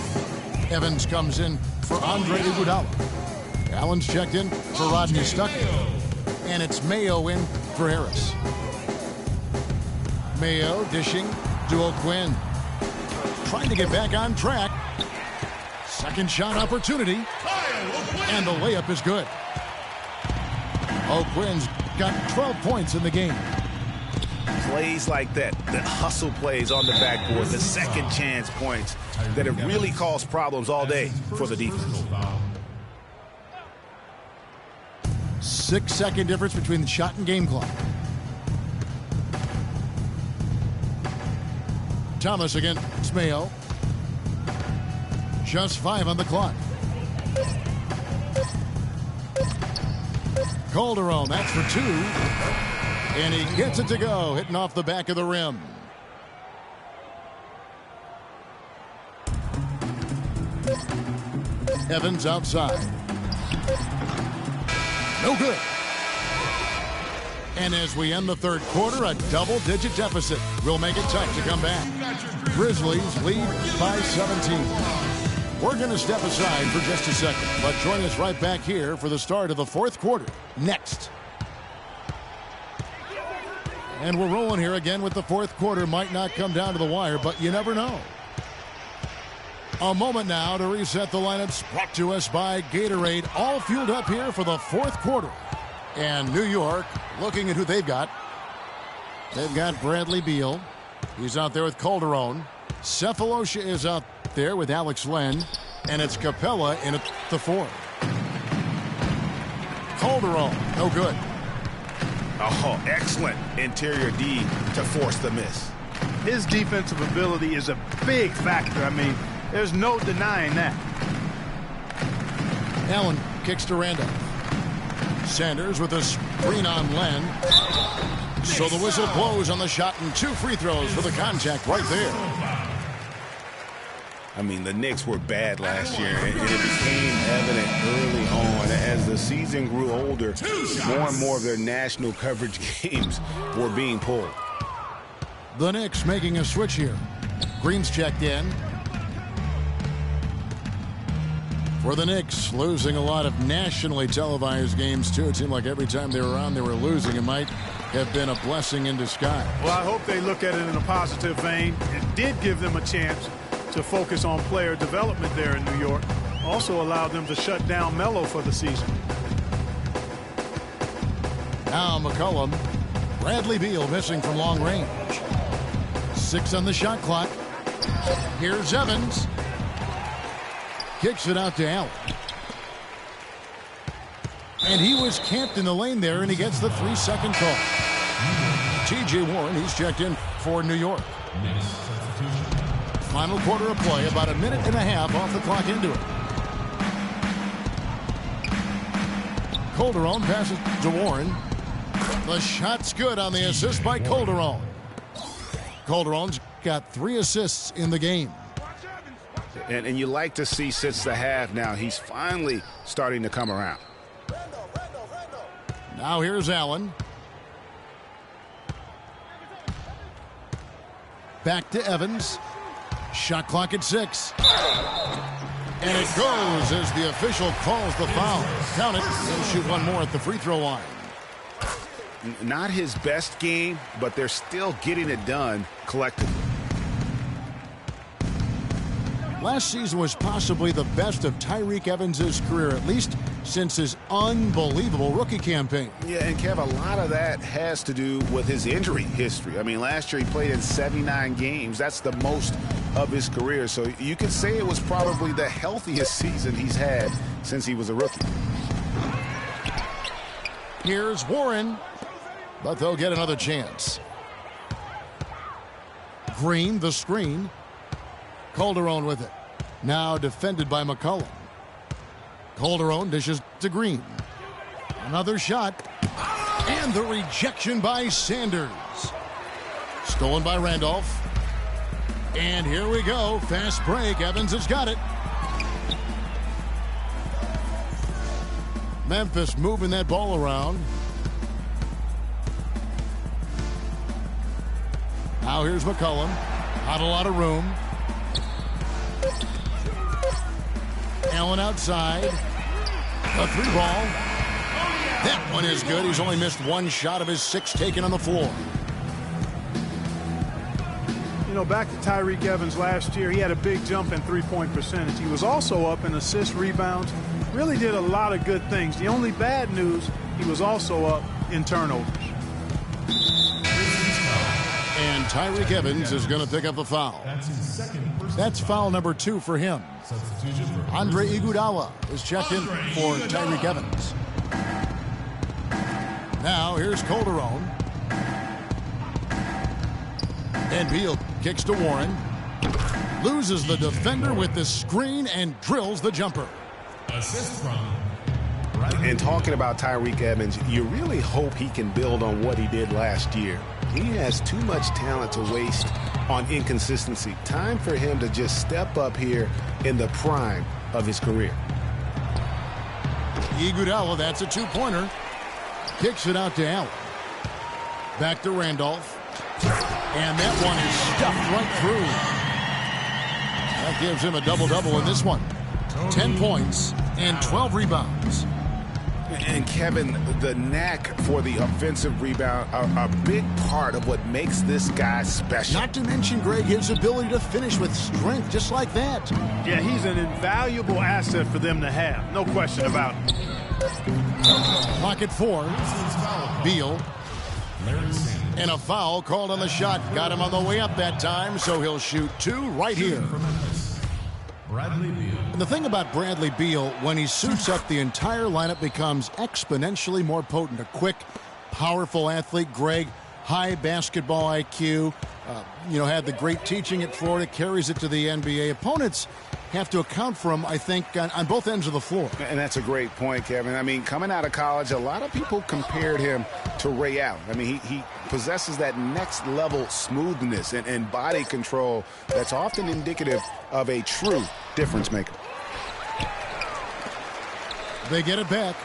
Evans comes in for Andre Iguodala. Allen's checked in for Rodney Stuckey. And it's Mayo in for Harris. Mayo dishing to O'Quinn. Trying to get back on track. Second shot opportunity. And the layup is good. O'Quinn's got 12 points in the game. Plays like that hustle plays on the backboard, the second chance points that have really caused problems all day for the defense. 6-second difference between the shot and game clock. Thomas against Mayo. Just 5 on the clock. Calderon, that's for 2. And he gets it to go, hitting off the back of the rim. Evans outside. No good. And as we end the third quarter, a double-digit deficit will make it tough to come back. Grizzlies lead by 17. We're going to step aside for just a second, but join us right back here for the start of the fourth quarter next. And we're rolling here again with the fourth quarter. Might not come down to the wire, but you never know. A moment now to reset the lineups, brought to us by Gatorade. All fueled up here for the fourth quarter. And New York, looking at who they've got. They've got Bradley Beal. He's out there with Calderon. Cephalosha is out there with Alex Len. And it's Capella in at the 4. Calderon, no good. Oh, excellent interior D to force the miss. His defensive ability is a big factor. I mean, there's no denying that. Allen kicks to Randolph. Sanders with a screen on Len. So the whistle blows on the shot and 2 free throws for the contact right there. I mean, the Knicks were bad last year, and it became evident early on as the season grew older. More and more of their national coverage games were being pulled. The Knicks making a switch here. Green's checked in. For the Knicks, losing a lot of nationally televised games, too. It seemed like every time they were on, they were losing. It might have been a blessing in disguise. Well, I hope they look at it in a positive vein. It did give them a chance to focus on player development there in New York. Also allowed them to shut down Melo for the season. Now McCollum. Bradley Beal missing from long range. 6 on the shot clock. Here's Evans. Kicks it out to Allen. And he was camped in the lane there, and he gets the 3-second call. T.J. Warren, he's checked in for New York. Final quarter of play, about a minute and a half off the clock into it. Calderon passes to Warren. The shot's good on the assist by Calderon. Calderon's got 3 assists in the game. And you like to see since the half now, he's finally starting to come around. Now here's Allen. Back to Evans. Shot clock at 6. And it goes as the official calls the foul. Count it. They'll shoot one more at the free throw line. Not his best game, but they're still getting it done collectively. Last season was possibly the best of Tyreek Evans' career, at least since his unbelievable rookie campaign. Yeah, and Kev, a lot of that has to do with his injury history. I mean, last year he played in 79 games. That's the most of his career. So you could say it was probably the healthiest season he's had since he was a rookie. Here's Warren, but they'll get another chance. Green, the screen. Calderon with it. Now defended by McCollum. Calderon dishes to Green. Another shot. And the rejection by Sanders. Stolen by Randolph. And here we go. Fast break. Evans has got it. Memphis moving that ball around. Now here's McCollum. Not a lot of room. Allen outside. A 3-ball. That one is good. He's only missed one shot of his 6 taken on the floor. You know, back to Tyreek Evans last year, he had a big jump in three-point percentage. He was also up in assists, rebounds. Really did a lot of good things. The only bad news, he was also up in turnovers. And Tyreek Evans is going to pick up the foul. That's foul number 2 for him. Andre Iguodala is checked in for Tyreek Evans. Now here's Calderon. And Beal kicks to Warren. Loses the defender with the screen and drills the jumper. Assist from. And talking about Tyreek Evans, you really hope he can build on what he did last year. He has too much talent to waste on inconsistency. Time for him to just step up here in the prime of his career. Iguodala, that's a 2-pointer. Kicks it out to Allen. Back to Randolph. And that one is stuffed right through. That gives him a double-double in this one. 10 points and 12 rebounds. And Kevin, the knack for the offensive rebound are a big part of what makes this guy special. Not to mention, Greg, his ability to finish with strength just like that. Yeah, he's an invaluable asset for them to have. No question about it. Clock at 4. Beal. And a foul called on the shot. Got him on the way up that time, so he'll shoot 2 right here. Bradley Beal. And the thing about Bradley Beal, when he suits up, the entire lineup becomes exponentially more potent. A quick, powerful athlete. Greg, high basketball IQ. Had the great teaching at Florida, carries it to the NBA. Opponents have to account for him, I think, on both ends of the floor. And that's a great point, Kevin. I mean, coming out of college, a lot of people compared him to Ray Allen. I mean, he possesses that next level smoothness and body control that's often indicative of a true difference maker. They get it back.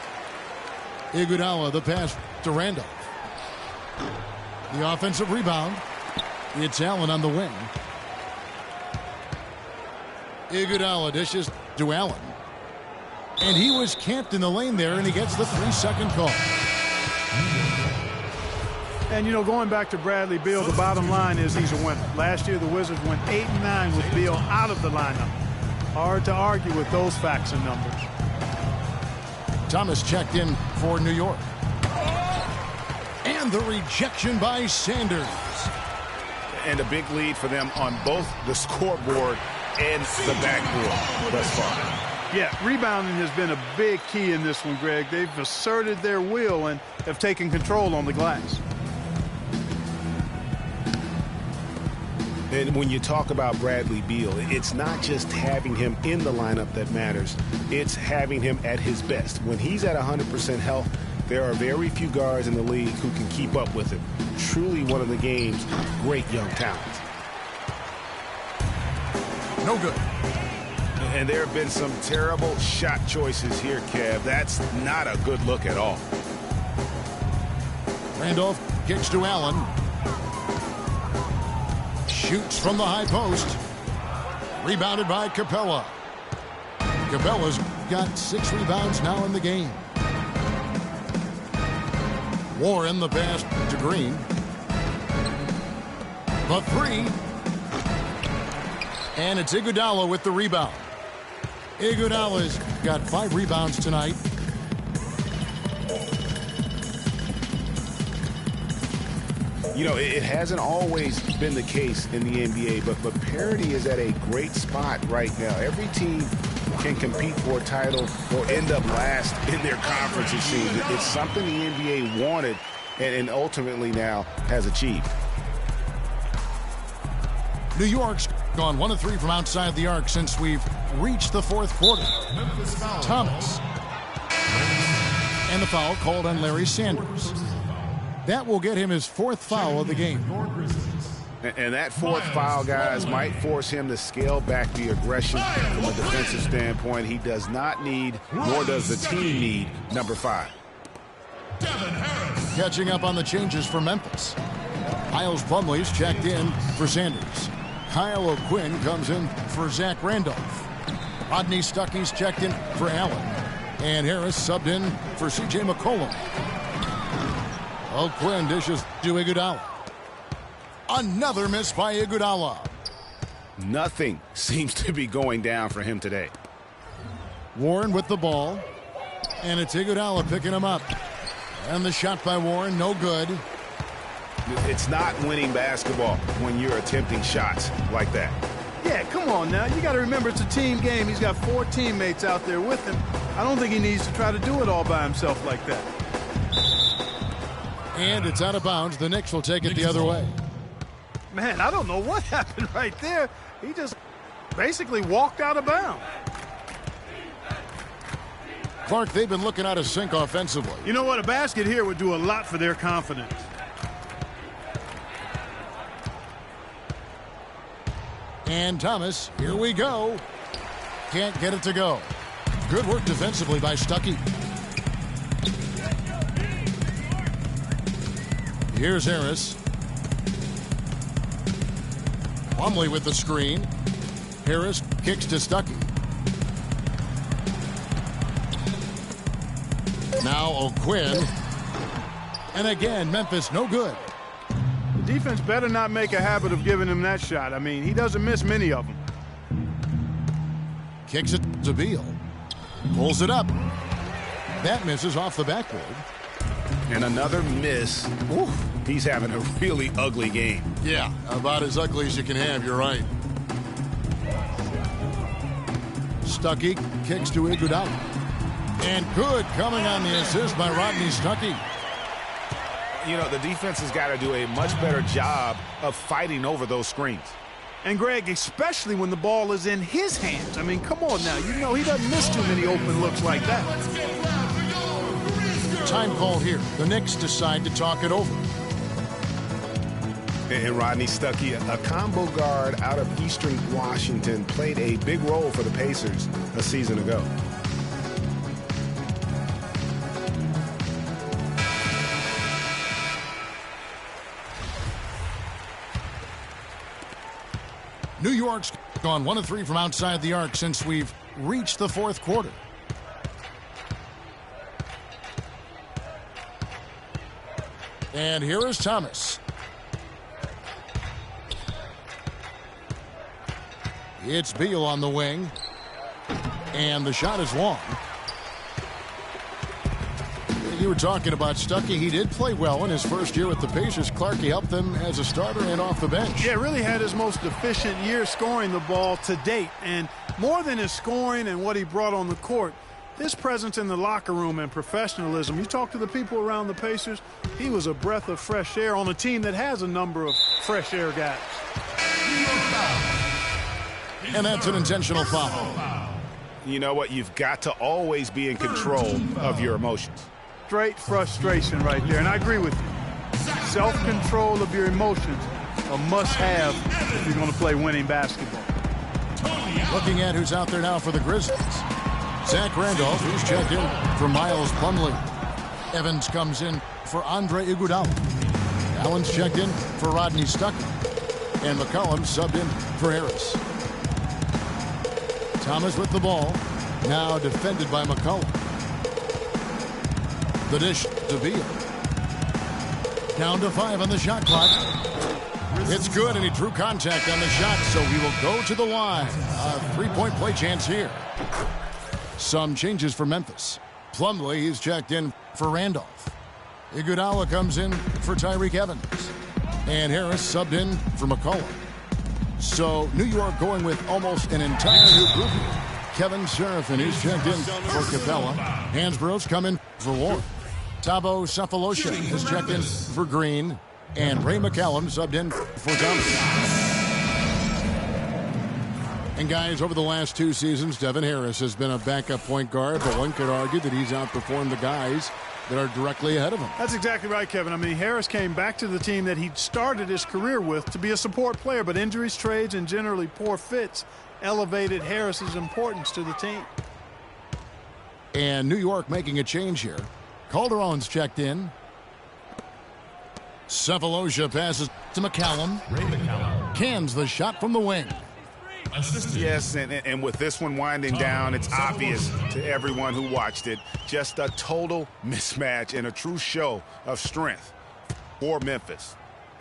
Iguodala, the pass to Randolph. The offensive rebound. It's Allen on the wing. Iguodala dishes to Allen. And he was camped in the lane there, and he gets the 3-second call. And, going back to Bradley Beal, the bottom line is he's a winner. Last year, the Wizards went 8-9 with Beal out of the lineup. Hard to argue with those facts and numbers. Thomas checked in for New York. And the rejection by Sanders. And a big lead for them on both the scoreboard and the backboard thus far. Yeah, rebounding has been a big key in this one, Greg. They've asserted their will and have taken control on the glass. And when you talk about Bradley Beal, it's not just having him in the lineup that matters. It's having him at his best. When he's at 100% health, there are very few guards in the league who can keep up with him. Truly one of the game's great young talents. No good. And there have been some terrible shot choices here, Kev. That's not a good look at all. Randolph kicks to Allen. Shoots from the high post. Rebounded by Capella. Capella's got 6 rebounds now in the game. Warren the pass to Green. The three. And it's Iguodala with the rebound. Iguodala's got 5 rebounds tonight. You know, it hasn't always been the case in the NBA, but parity is at a great spot right now. Every team can compete for a title or end up last in their conference, it seems. It's something the NBA wanted and ultimately now has achieved. New York's gone 1 of 3 from outside the arc since we've reached the 4th quarter. Thomas. And the foul called on Larry Sanders. That will get him his 4th foul of the game. And that 4th foul, guys, might force him to scale back the aggression from a defensive standpoint. He does not need, nor does the team need, number 5. Catching up on the changes for Memphis. Miles Plumlee's checked in for Sanders. Kyle O'Quinn comes in for Zach Randolph. Rodney Stuckey's checked in for Allen. And Harris subbed in for C.J. McCollum. O'Quinn dishes to Iguodala. Another miss by Iguodala. Nothing seems to be going down for him today. Warren with the ball. And it's Iguodala picking him up. And the shot by Warren, no good. It's not winning basketball when you're attempting shots like that. Yeah, come on now. You got to remember it's a team game. He's got 4 teammates out there with him. I don't think he needs to try to do it all by himself like that. And it's out of bounds. The Knicks will take it the other way. Man, I don't know what happened right there. He just basically walked out of bounds. Clark, they've been looking out of sync offensively. You know what? A basket here would do a lot for their confidence. And Thomas, here we go. Can't get it to go. Good work defensively by Stuckey. Here's Harris. Plumlee with the screen. Harris kicks to Stuckey. Now O'Quinn. And again, Memphis no good. The defense better not make a habit of giving him that shot. I mean, he doesn't miss many of them. Kicks it to Beal. Pulls it up. That misses off the backboard. And another miss. Ooh, he's having a really ugly game. Yeah, about as ugly as you can have, you're right. Stuckey kicks to Iguodala. And good coming on the assist by Rodney Stuckey. You know, the defense has got to do a much better job of fighting over those screens. And, Greg, especially when the ball is in his hands. I mean, come on now. You know he doesn't miss too many open looks like that. Time call here. The Knicks decide to talk it over. And Rodney Stuckey, a combo guard out of Eastern Washington, played a big role for the Pacers a season ago. New York's gone 1 of 3 from outside the arc since we've reached the 4th quarter. And here is Thomas. It's Beal on the wing. And the shot is long. You were talking about Stuckey. He did play well in his first year with the Pacers. Clark, he helped them as a starter and off the bench. Yeah, really had his most efficient year scoring the ball to date. And more than his scoring and what he brought on the court, his presence in the locker room and professionalism. You talk to the people around the Pacers, he was a breath of fresh air on a team that has a number of fresh air guys. And that's an intentional foul. You know what? You've got to always be in control of your emotions. Straight frustration right there, and I agree with you. Self-control of your emotions, a must-have if you're going to play winning basketball. Looking at who's out there now for the Grizzlies. Zach Randolph, who's checked in for Miles Plumlee. Evans comes in for Andre Iguodala. Allen's checked in for Rodney Stuckey. And McCollum subbed in for Harris. Thomas with the ball. Now defended by McCollum. The dish to Beal. Down to 5 on the shot clock. It's good, and he drew contact on the shot, so he will go to the line. A three-point play chance here. Some changes for Memphis. Plumlee is checked in for Randolph. Iguodala comes in for Tyreke Evans. And Harris subbed in for McCollum. So New York going with almost an entire new group here. Kevin Seraphin is checked in for Capella. Hansborough's coming for Warren. Thabo Sefolosha is checked in for Green. And Ray McCallum subbed in for Thomas. And guys, over the last 2 seasons, Devin Harris has been a backup point guard, but one could argue that he's outperformed the guys that are directly ahead of him. That's exactly right, Kevin. I mean, Harris came back to the team that he started his career with to be a support player, but injuries, trades, and generally poor fits elevated Harris's importance to the team. And New York making a change here. Calderon's checked in. Sefolosha passes to McCallum. Ray McCallum. Cans the shot from the wing. Assistant. Yes, and with this one winding down, it's obvious to everyone who watched it. Just a total mismatch and a true show of strength for Memphis.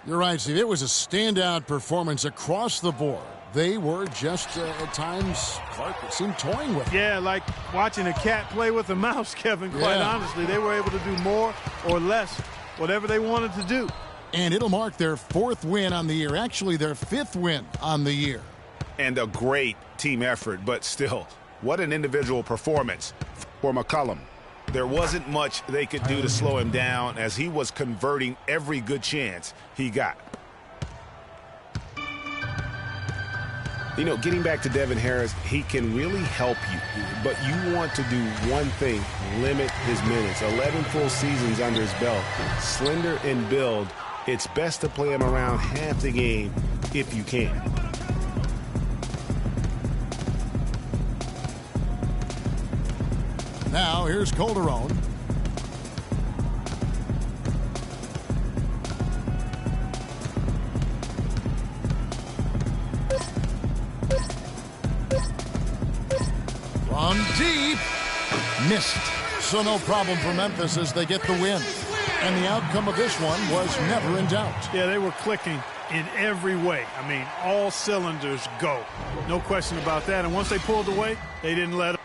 You're right, Steve. It was a standout performance across the board. They were just, at times, Clark seemed toying with it. Yeah, like watching a cat play with a mouse, Kevin, quite honestly. They were able to do more or less, whatever they wanted to do. And it'll mark their 4th win on the year, actually their 5th win on the year. And a great team effort, but still, what an individual performance for McCollum. There wasn't much they could do to slow him down as he was converting every good chance he got. You know, getting back to Devin Harris, he can really help you, but you want to do one thing: limit his minutes. 11 full seasons under his belt. Slender in build, it's best to play him around half the game if you can. Now here's Calderon. From deep. Missed. So no problem for Memphis as they get the win. And the outcome of this one was never in doubt. Yeah, they were clicking in every way. I mean, all cylinders go. No question about that. And once they pulled away, they didn't let up.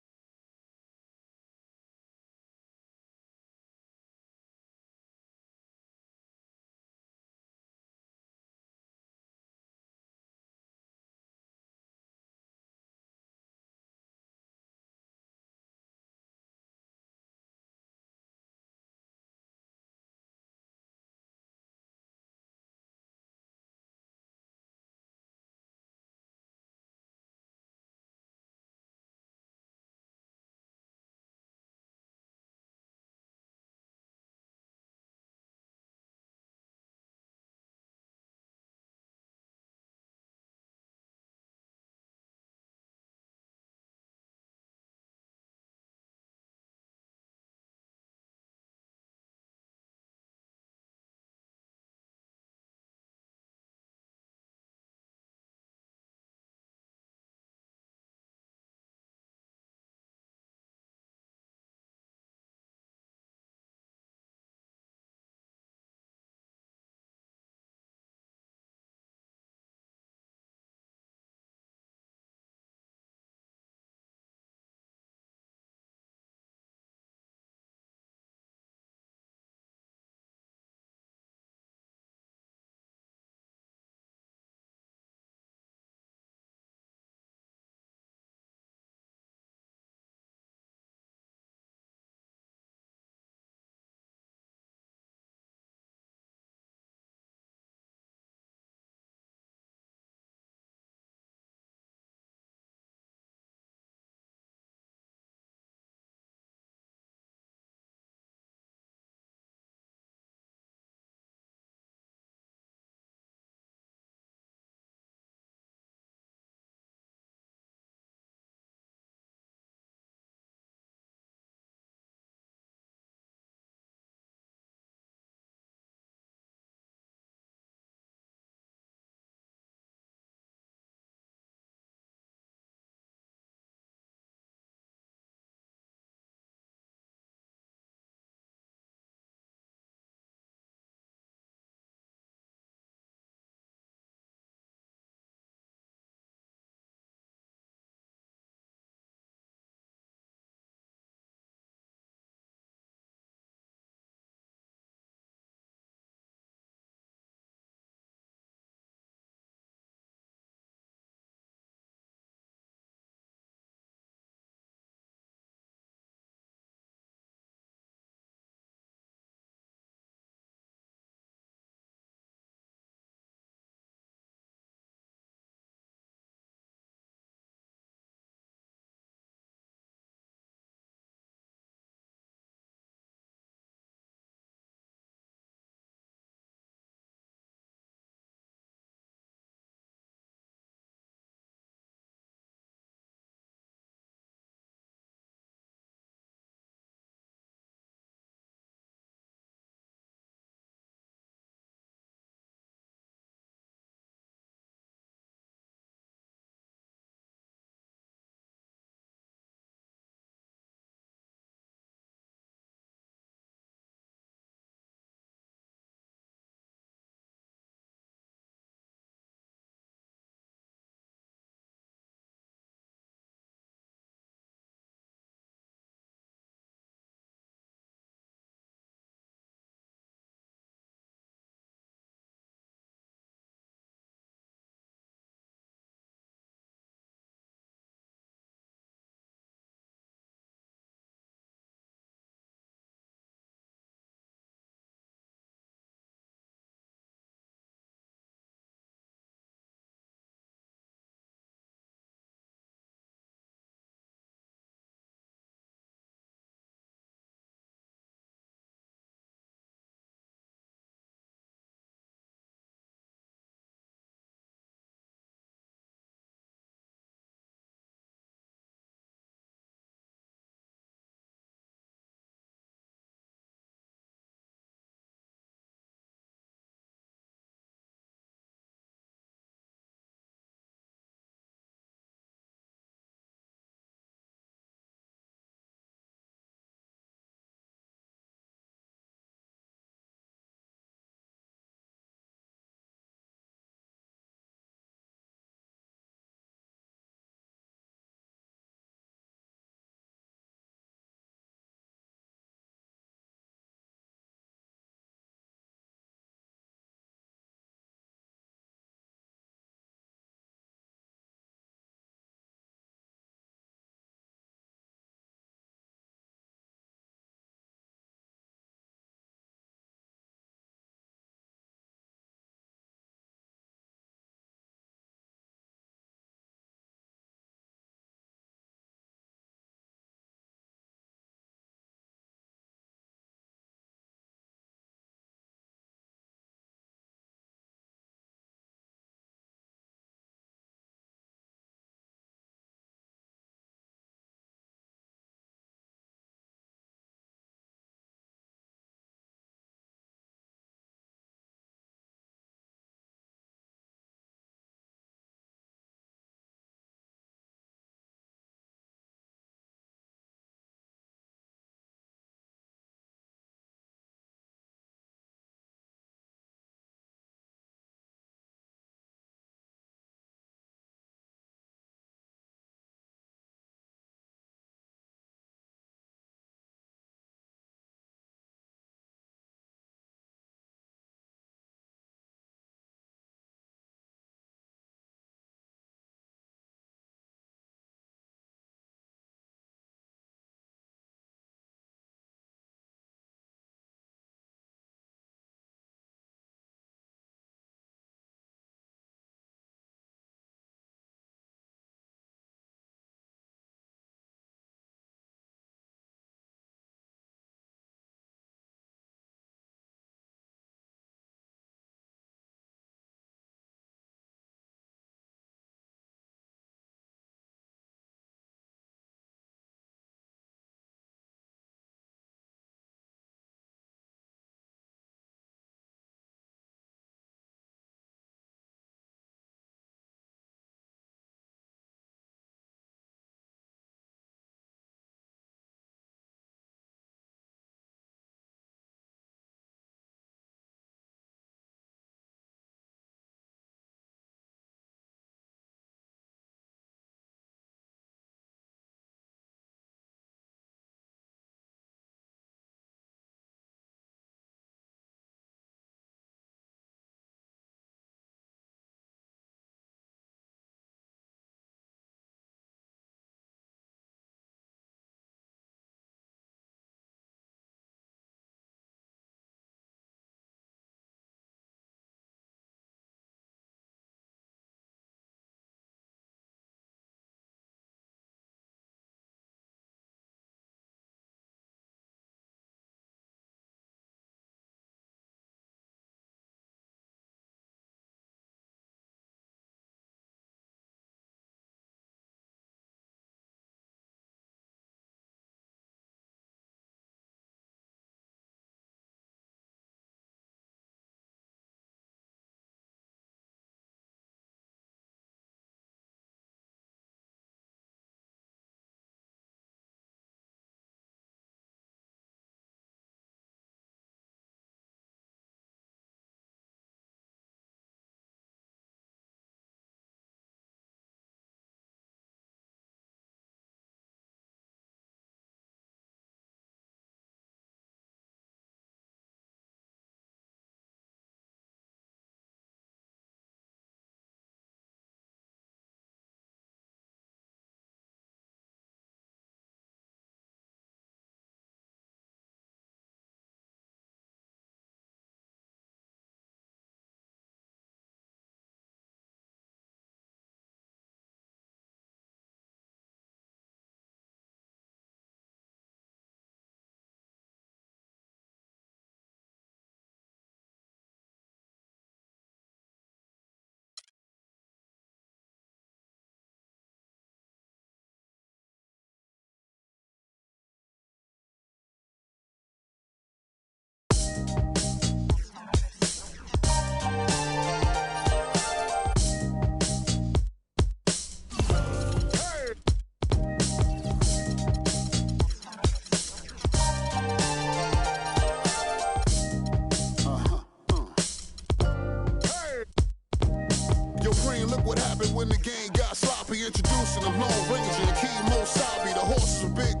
Chasing them Lone Ranger and Kimo Sabi. The horses are big.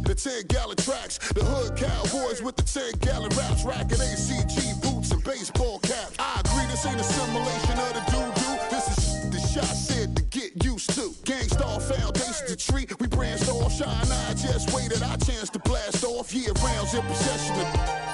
The 10-gallon tracks. The hood cowboys with the 10-gallon raps. Racking ACG boots and baseball caps. I agree, this ain't a simulation of the doo-doo. This is the shot said to get used to. Gangstar foundation to treat. We branched off. Shine I just waited our chance to blast off. Year rounds in possession of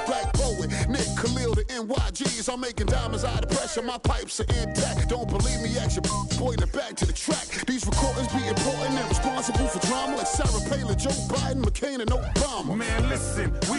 Black Poet, Nick Khalil, the NYGs. I'm making diamonds out of pressure. My pipes are intact. Don't believe me? Ask your boy in the back to the track. These recordings be important and responsible for drama like Sarah Palin, Joe Biden, McCain, and Obama. Man, listen, we